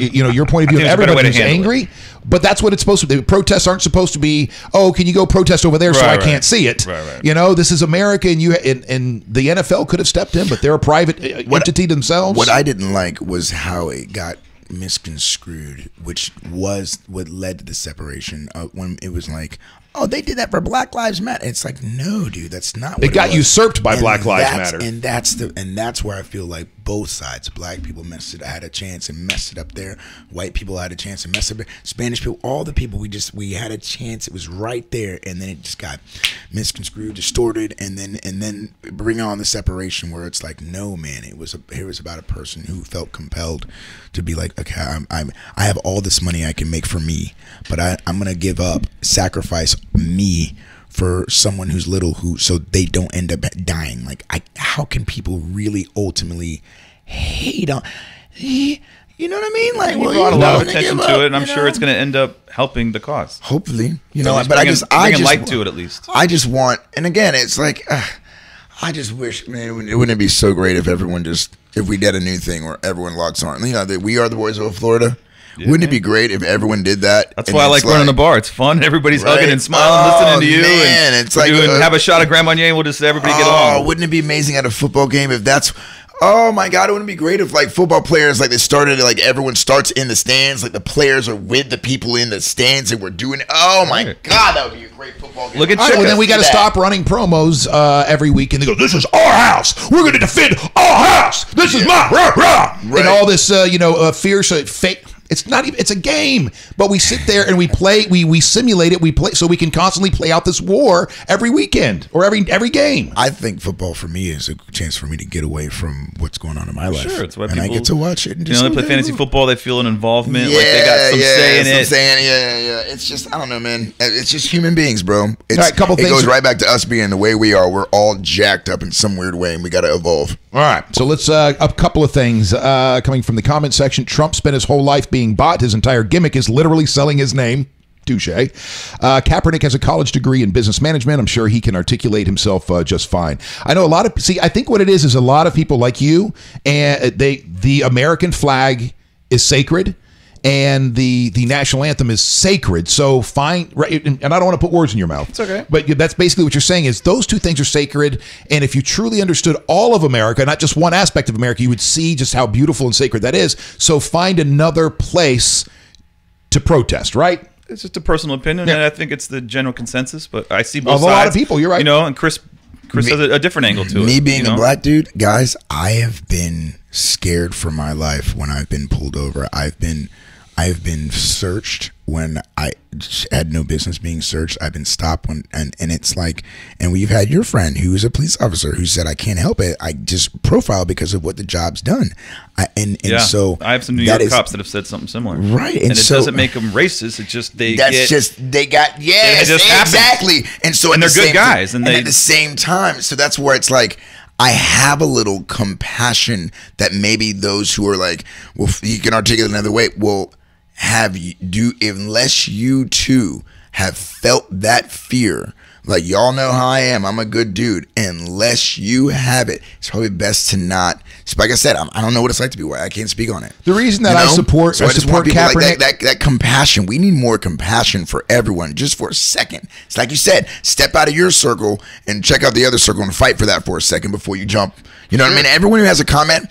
point of view. Everybody who's angry, but that's what it's supposed to be. Protests aren't supposed to be, can you go protest over there so I can't see it? Right. This is America, and the NFL could have stepped in, but they're a private entity themselves. What I didn't like was how it got misconstrued, which was what led to the separation when it was like, they did that for Black Lives Matter. It's like, no, dude, that's not what it got usurped by Black Lives Matter. And that's where I feel like both sides, black people had a chance and messed it up there. White people had a chance and messed it up. Spanish people, all the people, we had a chance. It was right there, and then it just got misconstrued, distorted, and then bring on the separation where it's like, no, man, it was about a person who felt compelled to be like, okay, I have all this money I can make for me, but I'm gonna give up, sacrifice me for someone who's little, so they don't end up dying. Like, how can people really ultimately hate on? You know what I mean? Like, you brought a lot of attention to it, and I'm sure it's going to end up helping the cause. Hopefully, but I just light to it at least. I just want, and again, it's like, I just wish, man, wouldn't it be so great if we did a new thing where everyone logs on? We are the boys of Florida. Yeah, wouldn't it be great if everyone did that? That's why I like running the bar. It's fun. Everybody's hugging and smiling, listening to you. Man, and it's like have a shot of Grand Marnier, and we'll just everybody get along. Wouldn't it be amazing at a football game if that's? Oh my God! It wouldn't be great if football players they started everyone starts in the stands, the players are with the people in the stands, and we're doing it. Oh my God, that would be a great football game. Look at well, then we got to stop running promos every week, and they go, "This is our house. We're going to defend our house. This is my rah rah," and all this fierce fake. It's not even. It's a game, but we sit there and we play. We simulate it. We play so we can constantly play out this war every weekend or every game. I think football for me is a chance for me to get away from what's going on in my life. Sure, it's why and I get to watch it. And they play fantasy football. They feel an involvement. Like they got some say in it. Yeah. It's just I don't know, man. It's just human beings, bro. It's, all right, couple things. It goes right back to us being the way we are. We're all jacked up in some weird way, and we got to evolve. All right, so let's a couple of things coming from the comment section. Trump spent his whole life being bought. His entire gimmick is literally selling his name. Touche. Kaepernick has a college degree in business management. I'm sure he can articulate himself just fine. I know a lot of I think what it is a lot of people like you, and the American flag is sacred. And the national anthem is sacred. So fine, right? And I don't want to put words in your mouth. It's okay. But that's basically what you're saying is those two things are sacred. And if you truly understood all of America, not just one aspect of America, you would see just how beautiful and sacred that is. So find another place to protest, right? It's just a personal opinion, and I think it's the general consensus. But I see both of sides. A lot of people, you're right. You know, and Chris has a different angle to it. Me being a black dude, guys, I have been scared for my life when I've been pulled over. I've been searched when I had no business being searched. I've been stopped when, and it's like, and we've had your friend who is a police officer who said, I can't help it. I just profile because of what the job's done. So I have some New York cops that have said something similar. Right. And it doesn't make them racist. It's just exactly. And so, and they're good guys. And at the same time, so that's where it's like, I have a little compassion that maybe those who are like, well, you can articulate another way, will have you do, unless you too have felt that fear. Like, y'all know how I am. I'm a good dude. Unless you have it, it's probably best to not. So like I said, I don't know what it's like to be white. I can't speak on it. The reason that I support Kaepernick, like that compassion. We need more compassion for everyone, just for a second. It's like you said, step out of your circle and check out the other circle and fight for that for a second before you jump. You know what I mean? Everyone who has a comment,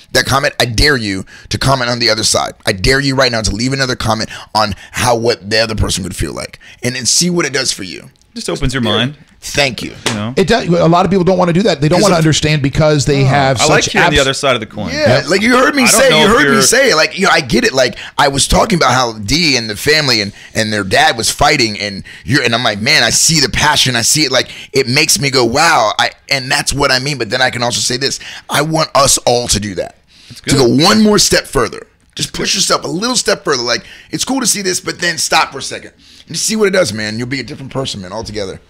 I dare you to comment on the other side. I dare you right now to leave another comment on what the other person would feel like, and then see what it does for you. Just opens your mind. Thank you. You know? It does. A lot of people don't want to do that. They don't want to understand because they have. I like hearing the other side of the coin. Yeah, like you heard me say. You heard me say. Like, you know, I get it. Like, I was talking about how Dee and the family and their dad was fighting, and I'm like, man, I see the passion. I see it. Like, it makes me go, wow. And that's what I mean. But then I can also say this: I want us all to do that. To go one more step further. Just push yourself a little step further. Like, it's cool to see this, but then stop for a second and just see what it does, man. You'll be a different person, man, altogether.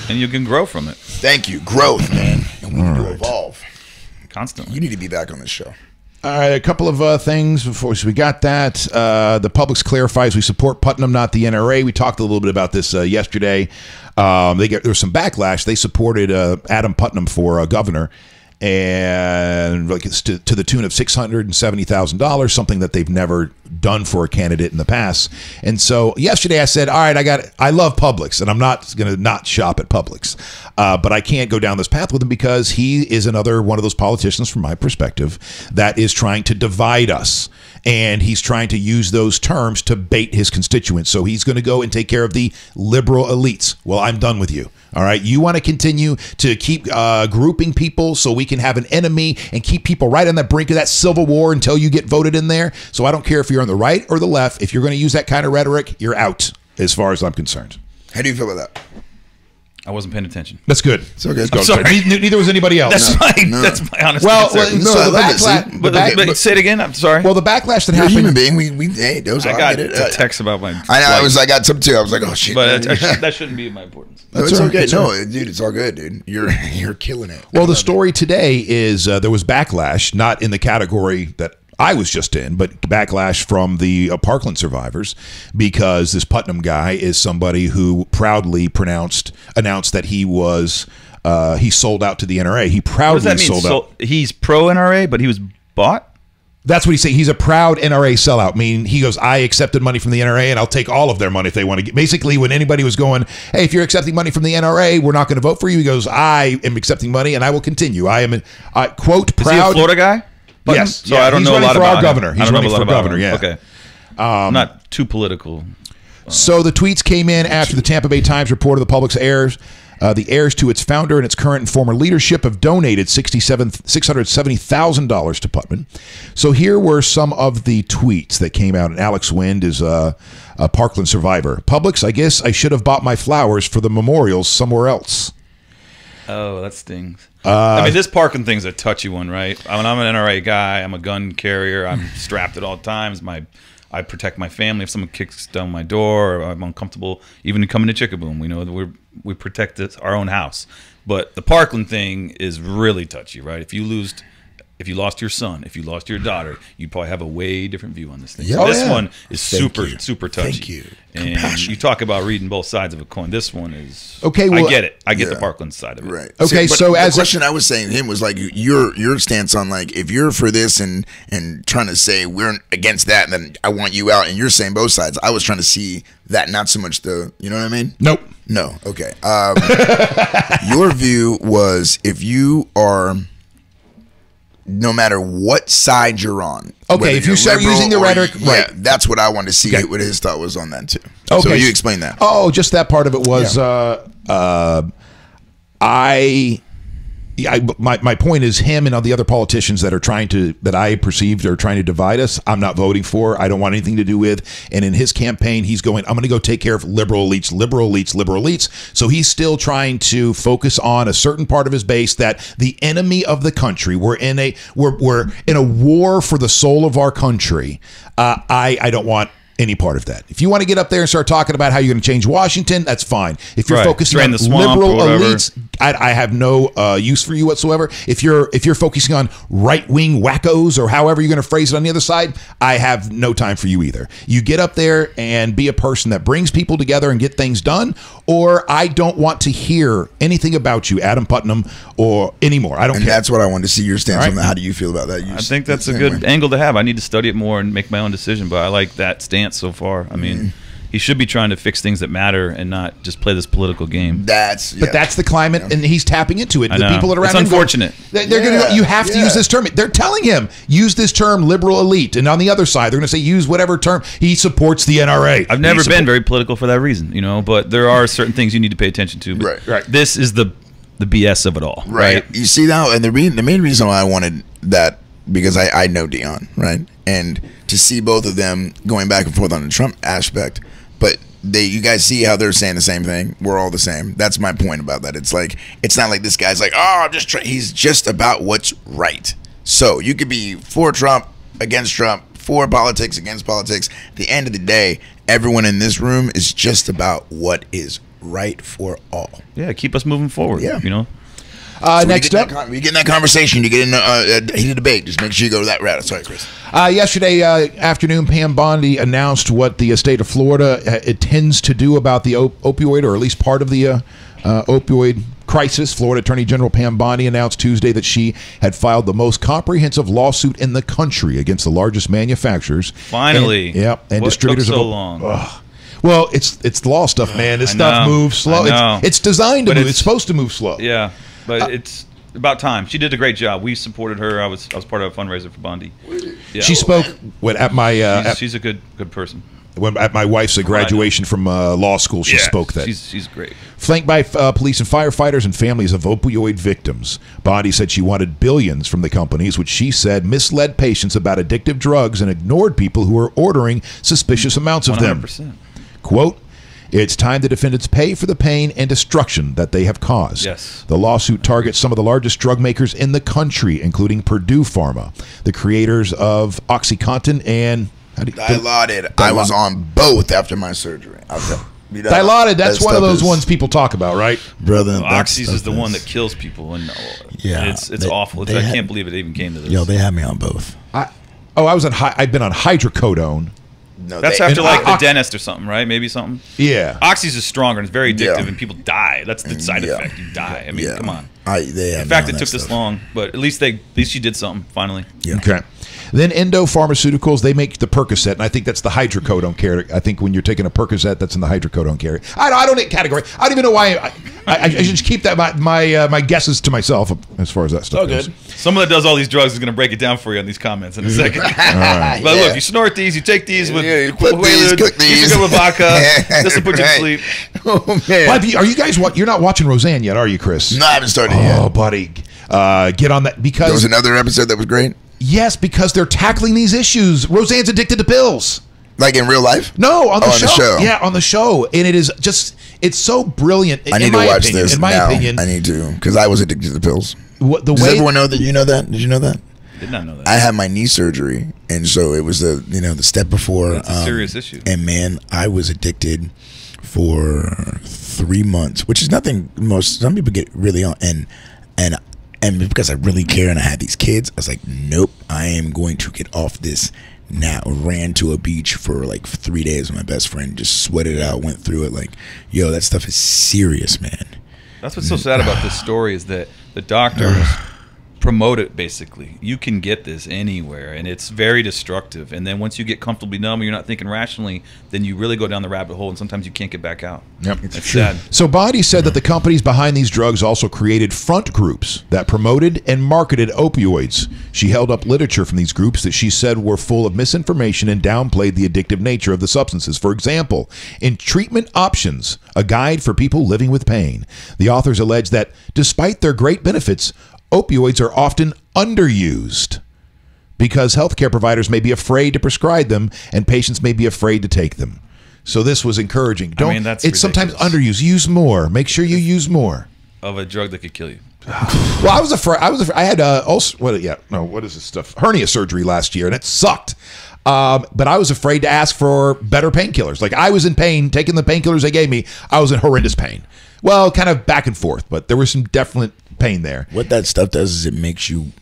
And you can grow from it. Thank you. Growth, man. And we need to evolve. Constantly. You need to be back on this show. All right, a couple of things before we got that. The Publix clarifies we support Putnam, not the NRA. We talked a little bit about this yesterday. There was some backlash. They supported Adam Putnam for governor, and like it's to the tune of $670,000, something that they've never done for a candidate in the past. And so yesterday I said, all right, I love Publix, and I'm not going to not shop at Publix, but I can't go down this path with him because he is another one of those politicians, from my perspective, that is trying to divide us. And he's trying to use those terms to bait his constituents. So he's going to go and take care of the liberal elites. Well, I'm done with you. All right. You want to continue to keep grouping people so we can have an enemy and keep people right on the brink of that civil war until you get voted in there. So I don't care if you're on the right or the left. If you're going to use that kind of rhetoric, you're out as far as I'm concerned. How do you feel about that? I wasn't paying attention. That's good. It's okay. I'm sorry. Neither was anybody else. That's my honest So answer. the backlash. But say it again. I'm sorry. Well, the backlash that You're happened. a human being. Hey, those I got a text about my. I know. I got some too. I was like, oh shit. But that shouldn't be my importance. No, it's okay. No, dude, it's all good, dude. You're killing it. Well, the story today is there was backlash, not in the category that I was just in, but backlash from the Parkland survivors, because this Putnam guy is somebody who proudly announced that he was he sold out to the NRA. He proudly what does that mean? sold out. He's pro NRA, but he was bought? That's what he's saying. He's a proud NRA sellout. Meaning he goes, I accepted money from the NRA and I'll take all of their money if they want to get. Basically, when anybody was going, hey, if you're accepting money from the NRA, we're not going to vote for you. He goes, I am accepting money and I will continue. I am, quote, proud. Is he a Florida guy? Button? Yes. So I don't know a lot about our governor. He's running for governor. Yeah. Okay. I'm not too political. So the tweets came in after the Tampa Bay Times reported the Publix heirs. The heirs to its founder and its current and former leadership have donated $670,000 to Putman. So here were some of the tweets that came out. And Alex Wind is a Parkland survivor. Publix, I guess I should have bought my flowers for the memorials somewhere else. Oh, that stings. I mean, this Parkland thing's a touchy one, right? I mean, I'm an NRA guy. I'm a gun carrier. I'm strapped at all times. I protect my family. If someone kicks down my door, or I'm uncomfortable, even coming to Chickaboom, we know that we protect our own house. But the Parkland thing is really touchy, right? If you lost your son, if you lost your daughter, you probably have a way different view on this thing. So this one is super touchy. Thank you. And you talk about reading both sides of a coin. This one is okay. Well, I get it. I get the Parkland side of it. Right. Okay. So as the question I was saying to him was like your stance on like if you're for this and trying to say we're against that, and then I want you out, and you're saying both sides. I was trying to see that, not so much the, you know what I mean? Nope. No. Okay. Your view was if you are, no matter what side you're on. Okay, if you start using the rhetoric, right. That's what I wanted to see what his thought was on that too. Okay. So you explain that. Oh, just that part of it was my point is him and all the other politicians that I perceived are trying to divide us, I'm not voting for. I don't want anything to do with. And in his campaign, he's going, I'm going to go take care of liberal elites. So he's still trying to focus on a certain part of his base that the enemy of the country, we're in a war for the soul of our country. I don't want any part of that. If you want to get up there and start talking about how you're going to change Washington, that's fine. If you're focusing on liberal elites, I have no use for you whatsoever. If you're focusing on right-wing wackos or however you're going to phrase it on the other side, I have no time for you either. You get up there and be a person that brings people together and get things done, or I don't want to hear anything about you, Adam Putnam, or anymore. I don't care. And that's what I wanted to see your stance on that. How do you feel about that? I think that's a good angle to have. I need to study it more and make my own decision, but I like that stance so far. I mean, he should be trying to fix things that matter and not just play this political game. But that's the climate, and he's tapping into it. The people that are around it's unfortunate. They're going to go, you have to use this term. They're telling him, use this term, liberal elite. And on the other side, they're going to say, use whatever term. He supports the NRA. I've never been very political for that reason, but there are certain things you need to pay attention to. But right. This is the BS of it all. Right. You see now, and the main reason why I wanted that, because I know Dion, right? And to see both of them going back and forth on the Trump aspect, but you guys see how they're saying the same thing. We're all the same. That's my point about that. It's like, it's not like this guy's like, oh, he's just about what's right. So you could be for Trump, against Trump, for politics, against politics. At the end of the day, everyone in this room is just about what is right for all. Yeah, keep us moving forward. Yeah. So next up, you get in that conversation, you get in a heated debate. Just make sure you go to that route. Sorry, Chris. Yesterday afternoon, Pam Bondi announced what the state of Florida intends to do about the opioid, or at least part of the opioid crisis. Florida Attorney General Pam Bondi announced Tuesday that she had filed the most comprehensive lawsuit in the country against the largest manufacturers. Finally, and distributors. Took so long. Well, it's law stuff, man. This stuff moves slow. It's designed to move. It's supposed to move slow. Yeah. But it's about time. She did a great job. We supported her. I was part of a fundraiser for Bondi. Yeah. She spoke at my. She's a good person. At my wife's graduation from law school, she spoke that. She's great. Flanked by police and firefighters and families of opioid victims, Bondi said she wanted billions from the companies, which she said misled patients about addictive drugs and ignored people who were ordering suspicious amounts of 100%. them. Quote, "It's time the defendants pay for the pain and destruction that they have caused." Yes. The lawsuit targets some of the largest drug makers in the country, including Purdue Pharma, the creators of OxyContin and Dilaudid. I was on both after my surgery. Dilaudid, that's one of those ones people talk about, right? Brother, Oxys is the one that kills people, and it's awful. I can't believe it even came to this. They had me on both. I've been on hydrocodone. No, that's after the dentist or something, right? Maybe something. Yeah. Oxys is stronger and it's very addictive, and people die. That's the side effect. You die. I mean, come on. In fact, it took this long, but at least she did something finally. Yeah. Okay. Then Endo Pharmaceuticals, they make the Percocet, and I think that's the hydrocodone category. I think when you're taking a Percocet, that's in the hydrocodone category. I don't category. I don't even know why. I just keep that my guesses to myself as far as that stuff goes. Someone that does all these drugs is going to break it down for you on these comments in a second. Right. But look, you snort these, you take these with Quaalude, cook these. You with vodka. This will put you to sleep. Oh man, are you guys? You're not watching Roseanne yet, are you, Chris? No, I haven't started yet. Oh, buddy, get on that because there was another episode that was great. Yes, because they're tackling these issues. Roseanne's addicted to pills. Like in real life? No, on the show. On the show. Yeah, on the show. And it is just, it's so brilliant. I need to watch this. In my opinion. I need to, because I was addicted to the pills. Does everyone know that? You know that? Did you know that? Did not know that. I had my knee surgery, and so it was the step before. It's a serious issue. And man, I was addicted for 3 months, which is nothing. Some people get really on, and because I really care and I had these kids, I was like, nope, I am going to get off this. Now ran to a beach for like 3 days with my best friend, just sweated it out, went through it. Like, yo, that stuff is serious, man. That's what's so sad about this story is that the doctors promote it. Basically, you can get this anywhere, and it's very destructive. And then once you get comfortably numb, you're not thinking rationally, then you really go down the rabbit hole, and sometimes you can't get back out. Yep, it's sad. So Bonnie said that the companies behind these drugs also created front groups that promoted and marketed opioids. She held up literature from these groups that she said were full of misinformation and downplayed the addictive nature of the substances. For example, in Treatment Options, a guide for people living with pain, the authors allege that despite their great benefits, opioids are often underused because healthcare providers may be afraid to prescribe them and patients may be afraid to take them. So this was encouraging. It's ridiculous. Sometimes underused. Use more. Make sure you use more of a drug that could kill you. Well, I was afraid. I had what is this stuff? Hernia surgery last year, and it sucked. But I was afraid to ask for better painkillers. Like, I was in pain taking the painkillers they gave me. I was in horrendous pain. Well, kind of back and forth, but there was some definite pain there. What that stuff does is it makes you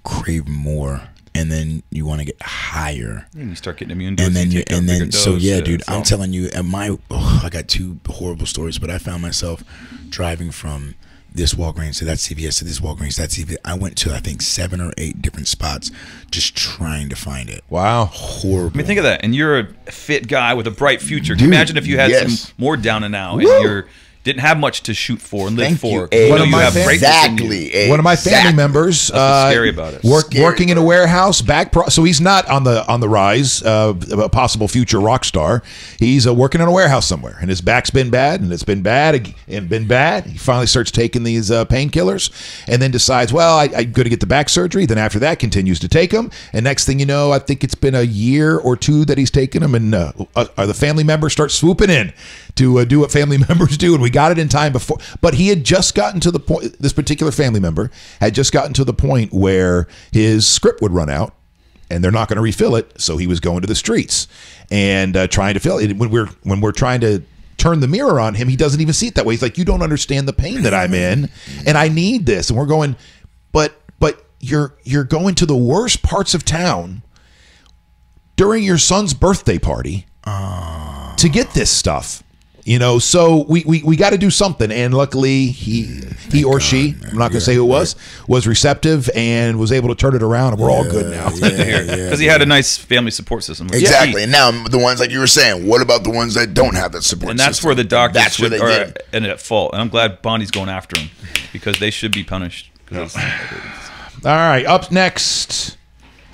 crave more, and then you want to get higher. And you start getting immune to it. So yeah, dude, I'm telling you, I got 2 horrible stories, but I found myself driving from this Walgreens to that CVS to this Walgreens, that CVS. I went to, I think, 7 or 8 different spots just trying to find it. Wow. Horrible. I mean, think of that. And you're a fit guy with a bright future. Can you imagine if you had some more down and out and you're didn't have much to shoot for and live for? One of my family members scary about it. Working in a warehouse so he's not on the rise of a possible future rock star. He's working in a warehouse somewhere, and his back's been bad, and it's been bad and been bad. He finally starts taking these painkillers, and then decides, well, I'm going to get the back surgery. Then after that, continues to take them, and next thing you know, I think it's been a year or 2 that he's taken them, and the family members start swooping in to do what family members do, and we got it in time before. But he had just gotten to the point, this particular family member had just gotten to the point where his script would run out, and they're not going to refill it, so he was going to the streets and trying to fill it. When we're trying to turn the mirror on him, he doesn't even see it that way. He's like, you don't understand the pain that I'm in, and I need this. And we're going, but you're going to the worst parts of town during your son's birthday party to get this stuff. So we got to do something, and luckily he or she, I'm not going to say who it was receptive and was able to turn it around, and we're all good now. Because he had a nice family support system. Exactly. And now the ones like you were saying, what about the ones that don't have that support system? And that's where the doctors are at fault. And I'm glad Bonnie's going after him because they should be punished. All right, up next.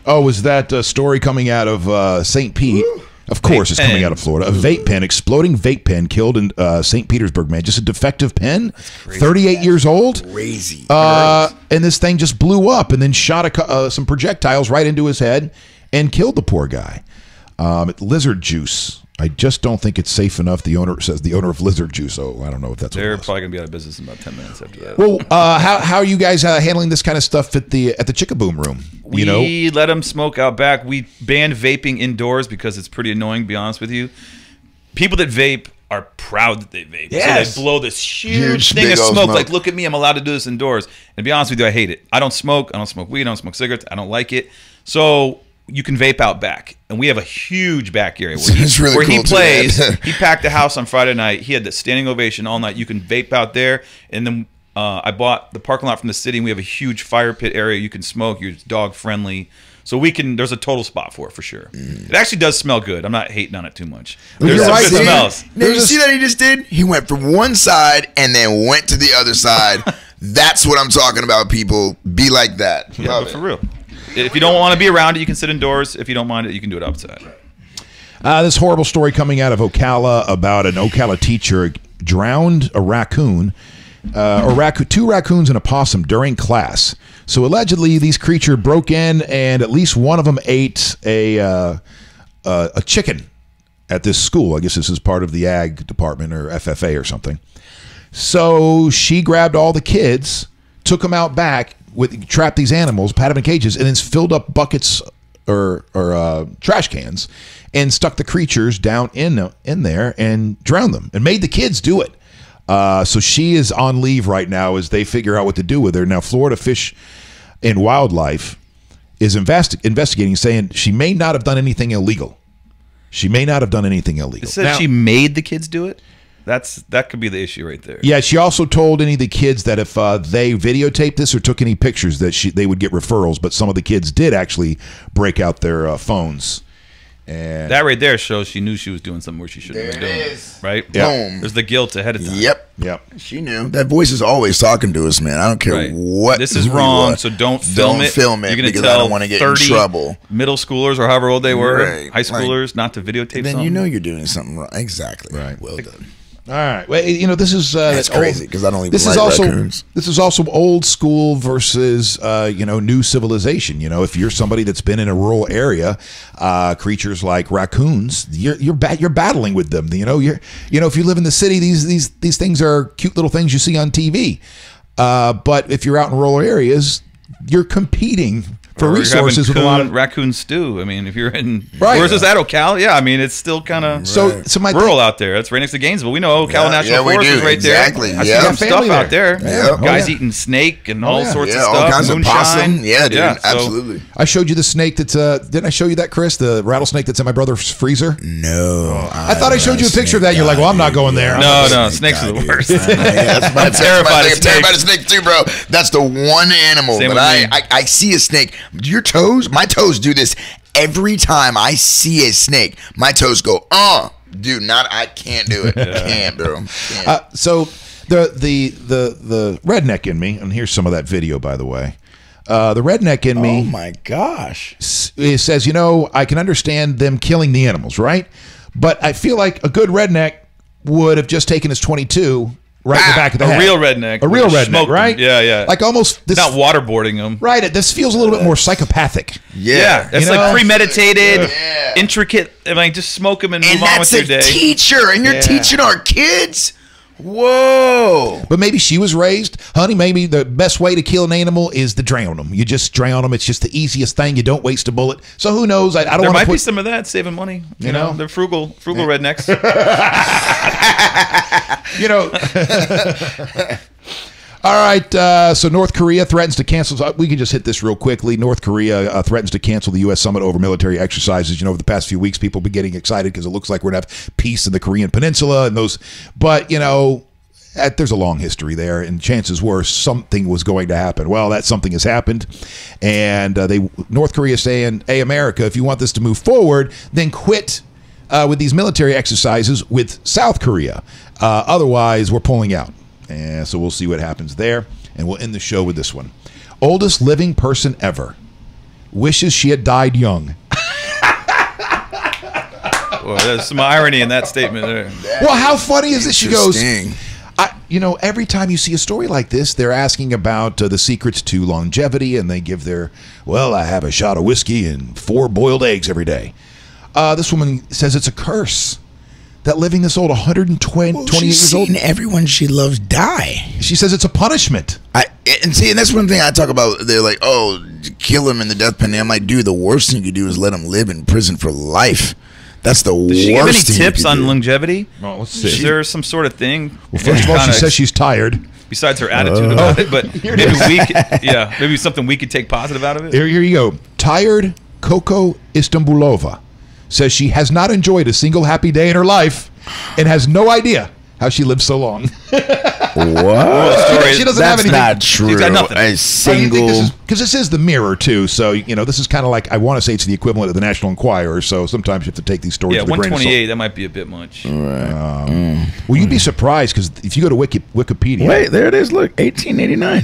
Oh, was that story coming out of St. Pete? Of course, it's coming out of Florida. A vape pen, exploding vape pen killed in St. Petersburg, man. Just a defective pen, 38 years old. Crazy. And this thing just blew up and then shot some projectiles right into his head and killed the poor guy. Lizard juice. I just don't think it's safe enough. The owner says the owner of Lizard Juice. So I don't know if that's. They're probably gonna be out of business in about 10 minutes after that. Well, how are you guys handling this kind of stuff at the Chickaboom room? We let them smoke out back. We banned vaping indoors because it's pretty annoying. To be honest with you, people that vape are proud that they vape. Yes. So they blow this huge thing of smoke. Like, look at me, I'm allowed to do this indoors. And to be honest with you, I hate it. I don't smoke. I don't smoke weed. I don't smoke cigarettes. I don't like it. So you can vape out back, and we have a huge back area where he plays. He packed the house on Friday night. He had the standing ovation all night. You can vape out there, and then I bought the parking lot from the city, and we have a huge fire pit area. You can smoke. You're dog friendly. So there's a total spot for it for sure. It actually does smell good. I'm not hating on it too much. There's There's some right, good smells. Now, you see that he just did? He went from one side and then went to the other side. That's what I'm talking about, people. Be like that. Yeah, but for real. If you don't want to be around it, you can sit indoors. If you don't mind it, you can do it outside. This horrible story coming out of Ocala about an Ocala teacher drowned a raccoon, two raccoons and a possum during class. So allegedly, these creatures broke in, and at least one of them ate a chicken at this school. I guess this is part of the ag department or FFA or something. So she grabbed all the kids, took them out back, trapped these animals, pat them in cages, and then filled up buckets or trash cans and stuck the creatures down in there and drowned them and made the kids do it. So she is on leave right now as they figure out what to do with her. Now, Florida Fish and Wildlife is investigating, saying she may not have done anything illegal. She may not have done anything illegal. It says she made the kids do it. That could be the issue right there. Yeah, she also told any of the kids that if they videotaped this or took any pictures, that they would get referrals. But some of the kids did actually break out their phones. And that right there shows she knew she was doing something where she shouldn't have been doing it. Right? Yep. Boom. There's the guilt ahead of time. Yep. She knew. That voice is always talking to us, man. I don't care what. This is wrong, so don't film it. Don't film it. You're because I don't want to get in trouble. Middle schoolers or however old they were, high schoolers, not to videotape then something. you know you're doing something wrong. Exactly. Right. Well done. All right. Well, this is that's crazy because I don't even this like is also raccoons. This is also old school versus new civilization. If you're somebody that's been in a rural area, creatures like raccoons, you're battling with them. If you live in the city, these things are cute little things you see on TV. But if you're out in rural areas, you're competing for resources with a lot of raccoon stew. I mean, if you're in where's this at Ocala? Yeah, I mean it's still kind of so my rural out there. That's right next to Gainesville. We know Ocala National Forest is right there. Exactly. I see some stuff out there. Yeah. Guys eating snake and all sorts of stuff. All kinds Moonshine. of possum. Yeah, dude. Absolutely. I showed you the snake that's didn't I show you that, Chris? The rattlesnake that's in my brother's freezer? No. I thought I showed you a picture of that. You're like, well, I'm not going there. No, snakes are the worst. I'm terrified of snakes too, bro. That's the one animal that I see a snake. Your toes? My toes do this every time I see a snake. My toes go, dude, I can't do it. Can't, bro. Can't. So the redneck in me, and here's some of that video, by the way. The redneck in me, oh my gosh, says, I can understand them killing the animals, right? But I feel like a good redneck would have just taken his .22 right in the back of the head. A real redneck. A real redneck, right? Yeah. Like almost this, not waterboarding them. Right. This feels a little bit more psychopathic. Yeah. It's like premeditated, intricate. I mean, just smoke them and move on with your day. And that's a teacher, and you're teaching our kids. Whoa. But maybe she was raised, honey, maybe the best way to kill an animal is to drown them. You just drown them. It's just the easiest thing. You don't waste a bullet. So who knows? I don't There want might to be some of that, saving money. You know, they're frugal rednecks. All right, so North Korea threatens to cancel. We can just hit this real quickly. North Korea threatens to cancel the U.S. summit over military exercises. Over the past few weeks, people have been getting excited because it looks like we're going to have peace in the Korean Peninsula and those. But, there's a long history there, and chances were something was going to happen. Well, that something has happened, and North Korea is saying, hey, America, if you want this to move forward, then quit with these military exercises with South Korea. Otherwise, we're pulling out. And so we'll see what happens there. And we'll end the show with this one. Oldest living person ever wishes she had died young. Well, there's some irony in that statement there. Well, how funny is this? She goes, every time you see a story like this, they're asking about the secrets to longevity, and they give I have a shot of whiskey and 4 boiled eggs every day. This woman says it's a curse that living this old, 128 years old, and everyone she loves die. She says it's a punishment. And that's one thing I talk about. They're like, kill him in the death penalty. I'm like, dude, the worst thing you could do is let him live in prison for life. That's the worst thing. Does she give any tips on longevity? Well, let's see. Is there some sort of thing? Well, first of all, she says she's tired. Besides her attitude about it, but maybe something we could take positive out of it. Here you go. Tired Coco Istanbulova says she has not enjoyed a single happy day in her life and has no idea how she lived so long. What? She doesn't have anything. That's not true. She's got nothing. A single. Because this is the Mirror too, so this is kind of like, I want to say it's the equivalent of the National Enquirer. So sometimes you have to take these stories. Yeah, with a grain of salt. 128. That might be a bit much. Right. Well, you'd be surprised because if you go to Wikipedia, Wait, there it is. Look, 1889.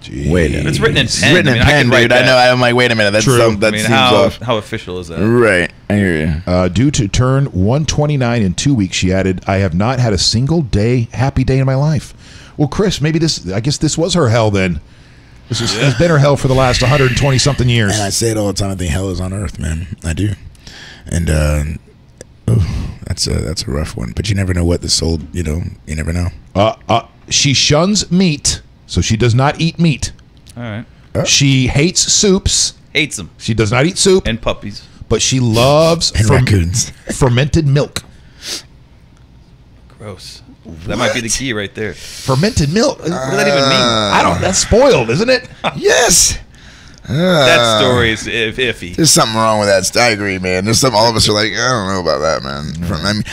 Geez. Wait a minute. It's written in pen. Written in pen, dude. I know. I'm like, wait a minute. That's True. that seems how off. official is that? Right. I hear you. Due to turn 129 in 2 weeks, she added, "I have not had a single happy day in my life." Well, Chris, maybe I guess this was her hell then. This has been her hell for the last 120 something years. And I say it all the time. I think hell is on earth, man. I do. And that's a rough one. But you never know what the soul. You never know. She shuns meat, so she does not eat meat. All right. She hates soups. Hates them. She does not eat soup. And puppies. But she loves raccoons. Fermented milk. Gross. That might be the key right there. Fermented milk. What does that even mean? That's spoiled, isn't it? Yes. That story is iffy. There's something wrong with that. I agree, man. There's some. All of us are like, I don't know about that, man. I mean,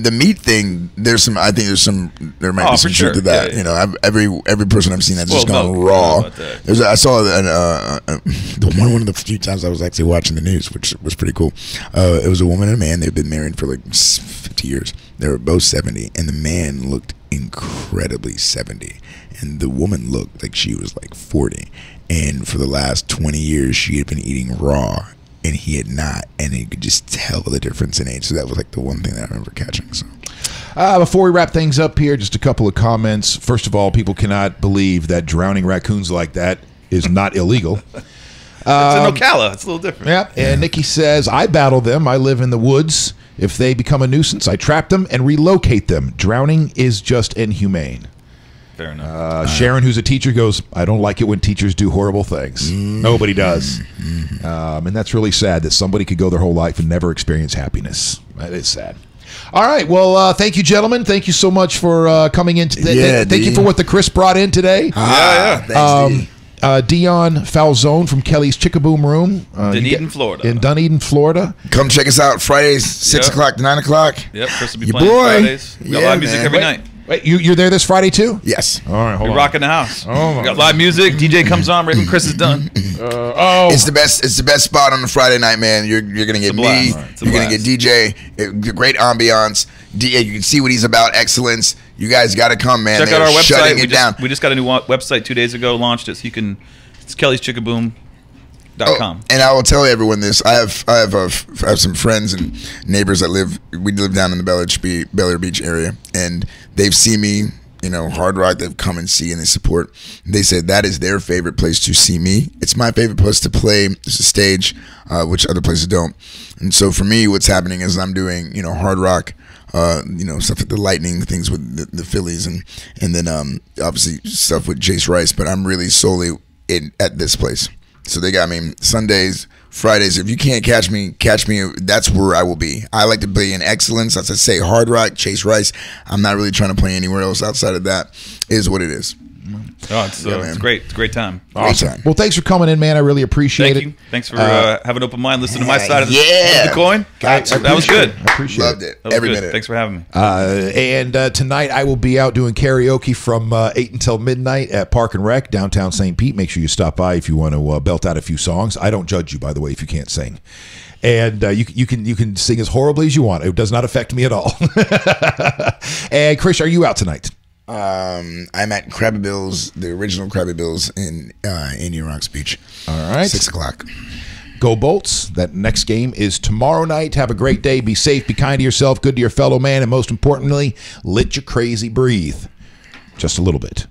the meat thing. I think there might be some truth to that. Yeah. Every person I've seen that's just gone raw. I saw one of the few times I was actually watching the news, which was pretty cool. It was a woman and a man. They've been married for like 50 years. They were both 70, and the man looked incredibly 70, and the woman looked like she was like 40. And for the last 20 years, she had been eating raw, and he had not. And you could just tell the difference in age. So that was like the one thing that I remember catching. So, before we wrap things up here, just a couple of comments. First of all, people cannot believe that drowning raccoons like that is not illegal. It's in Ocala. It's a little different. Yeah. And Nikki says, I battle them. I live in the woods. If they become a nuisance, I trap them and relocate them. Drowning is just inhumane. Fair enough. Sharon, who's a teacher, goes, I don't like it when teachers do horrible things. Nobody does. And that's really sad that somebody could go their whole life and never experience happiness. That is sad. All right. Well, thank you, gentlemen. Thank you so much for coming in today. Thank you for what the Chris brought in today. Thanks, Dion Falzone from Kelly's Chickaboom Room. Dunedin, Florida. In Dunedin, Florida. Come check us out Fridays, 6 o'clock to 9 o'clock. Yep, Chris will be playing Fridays. We got live music every night. Wait, you're there this Friday too? Yes. All right, hold on. We're rocking the house. Oh, we got live music. DJ comes on right when Chris is done. It's the best. It's the best spot on the Friday night, man. You're gonna get me. You're gonna get DJ. Great ambiance. You can see what he's about. Excellence. You guys got to come, man. Check out our website. We just got a new website 2 days ago. Launched it, so you can. It's kellyschickaboom.com. And I will tell everyone this. I have some friends and neighbors that live. We live down in the Bel Air Beach area, and they've seen me. Hard Rock. They've come and see and they support. They said that is their favorite place to see me. It's my favorite place to play. There's a stage, which other places don't. And so for me, what's happening is I'm doing Hard Rock. Stuff like the Lightning, things with the Phillies, and then obviously stuff with Chase Rice. But I'm really solely at this place. So they got me Sundays, Fridays. If you can't catch me. That's where I will be. I like to play in excellence. As I say, Hard Rock, Chase Rice. I'm not really trying to play anywhere else outside of that. Is what it is. Oh, it's great. It's a great time. Awesome. Well, thanks for coming in, man. I really appreciate it. Thanks for having an open mind. Listen to my side of the coin. That was good. I appreciate Loved it. Every minute. Thanks for having me. And tonight I will be out doing karaoke from 8 until midnight at Park and Rec, downtown St. Pete. Make sure you stop by if you want to belt out a few songs. I don't judge you, by the way, if you can't sing. And you can sing as horribly as you want. It does not affect me at all. And Chris, are you out tonight? I'm at Krabby Bill's, the original Krabby Bill's in Indian Rocks Beach. All right. 6 o'clock. Go Bolts. That next game is tomorrow night. Have a great day. Be safe. Be kind to yourself. Good to your fellow man. And most importantly, let your crazy breathe. Just a little bit.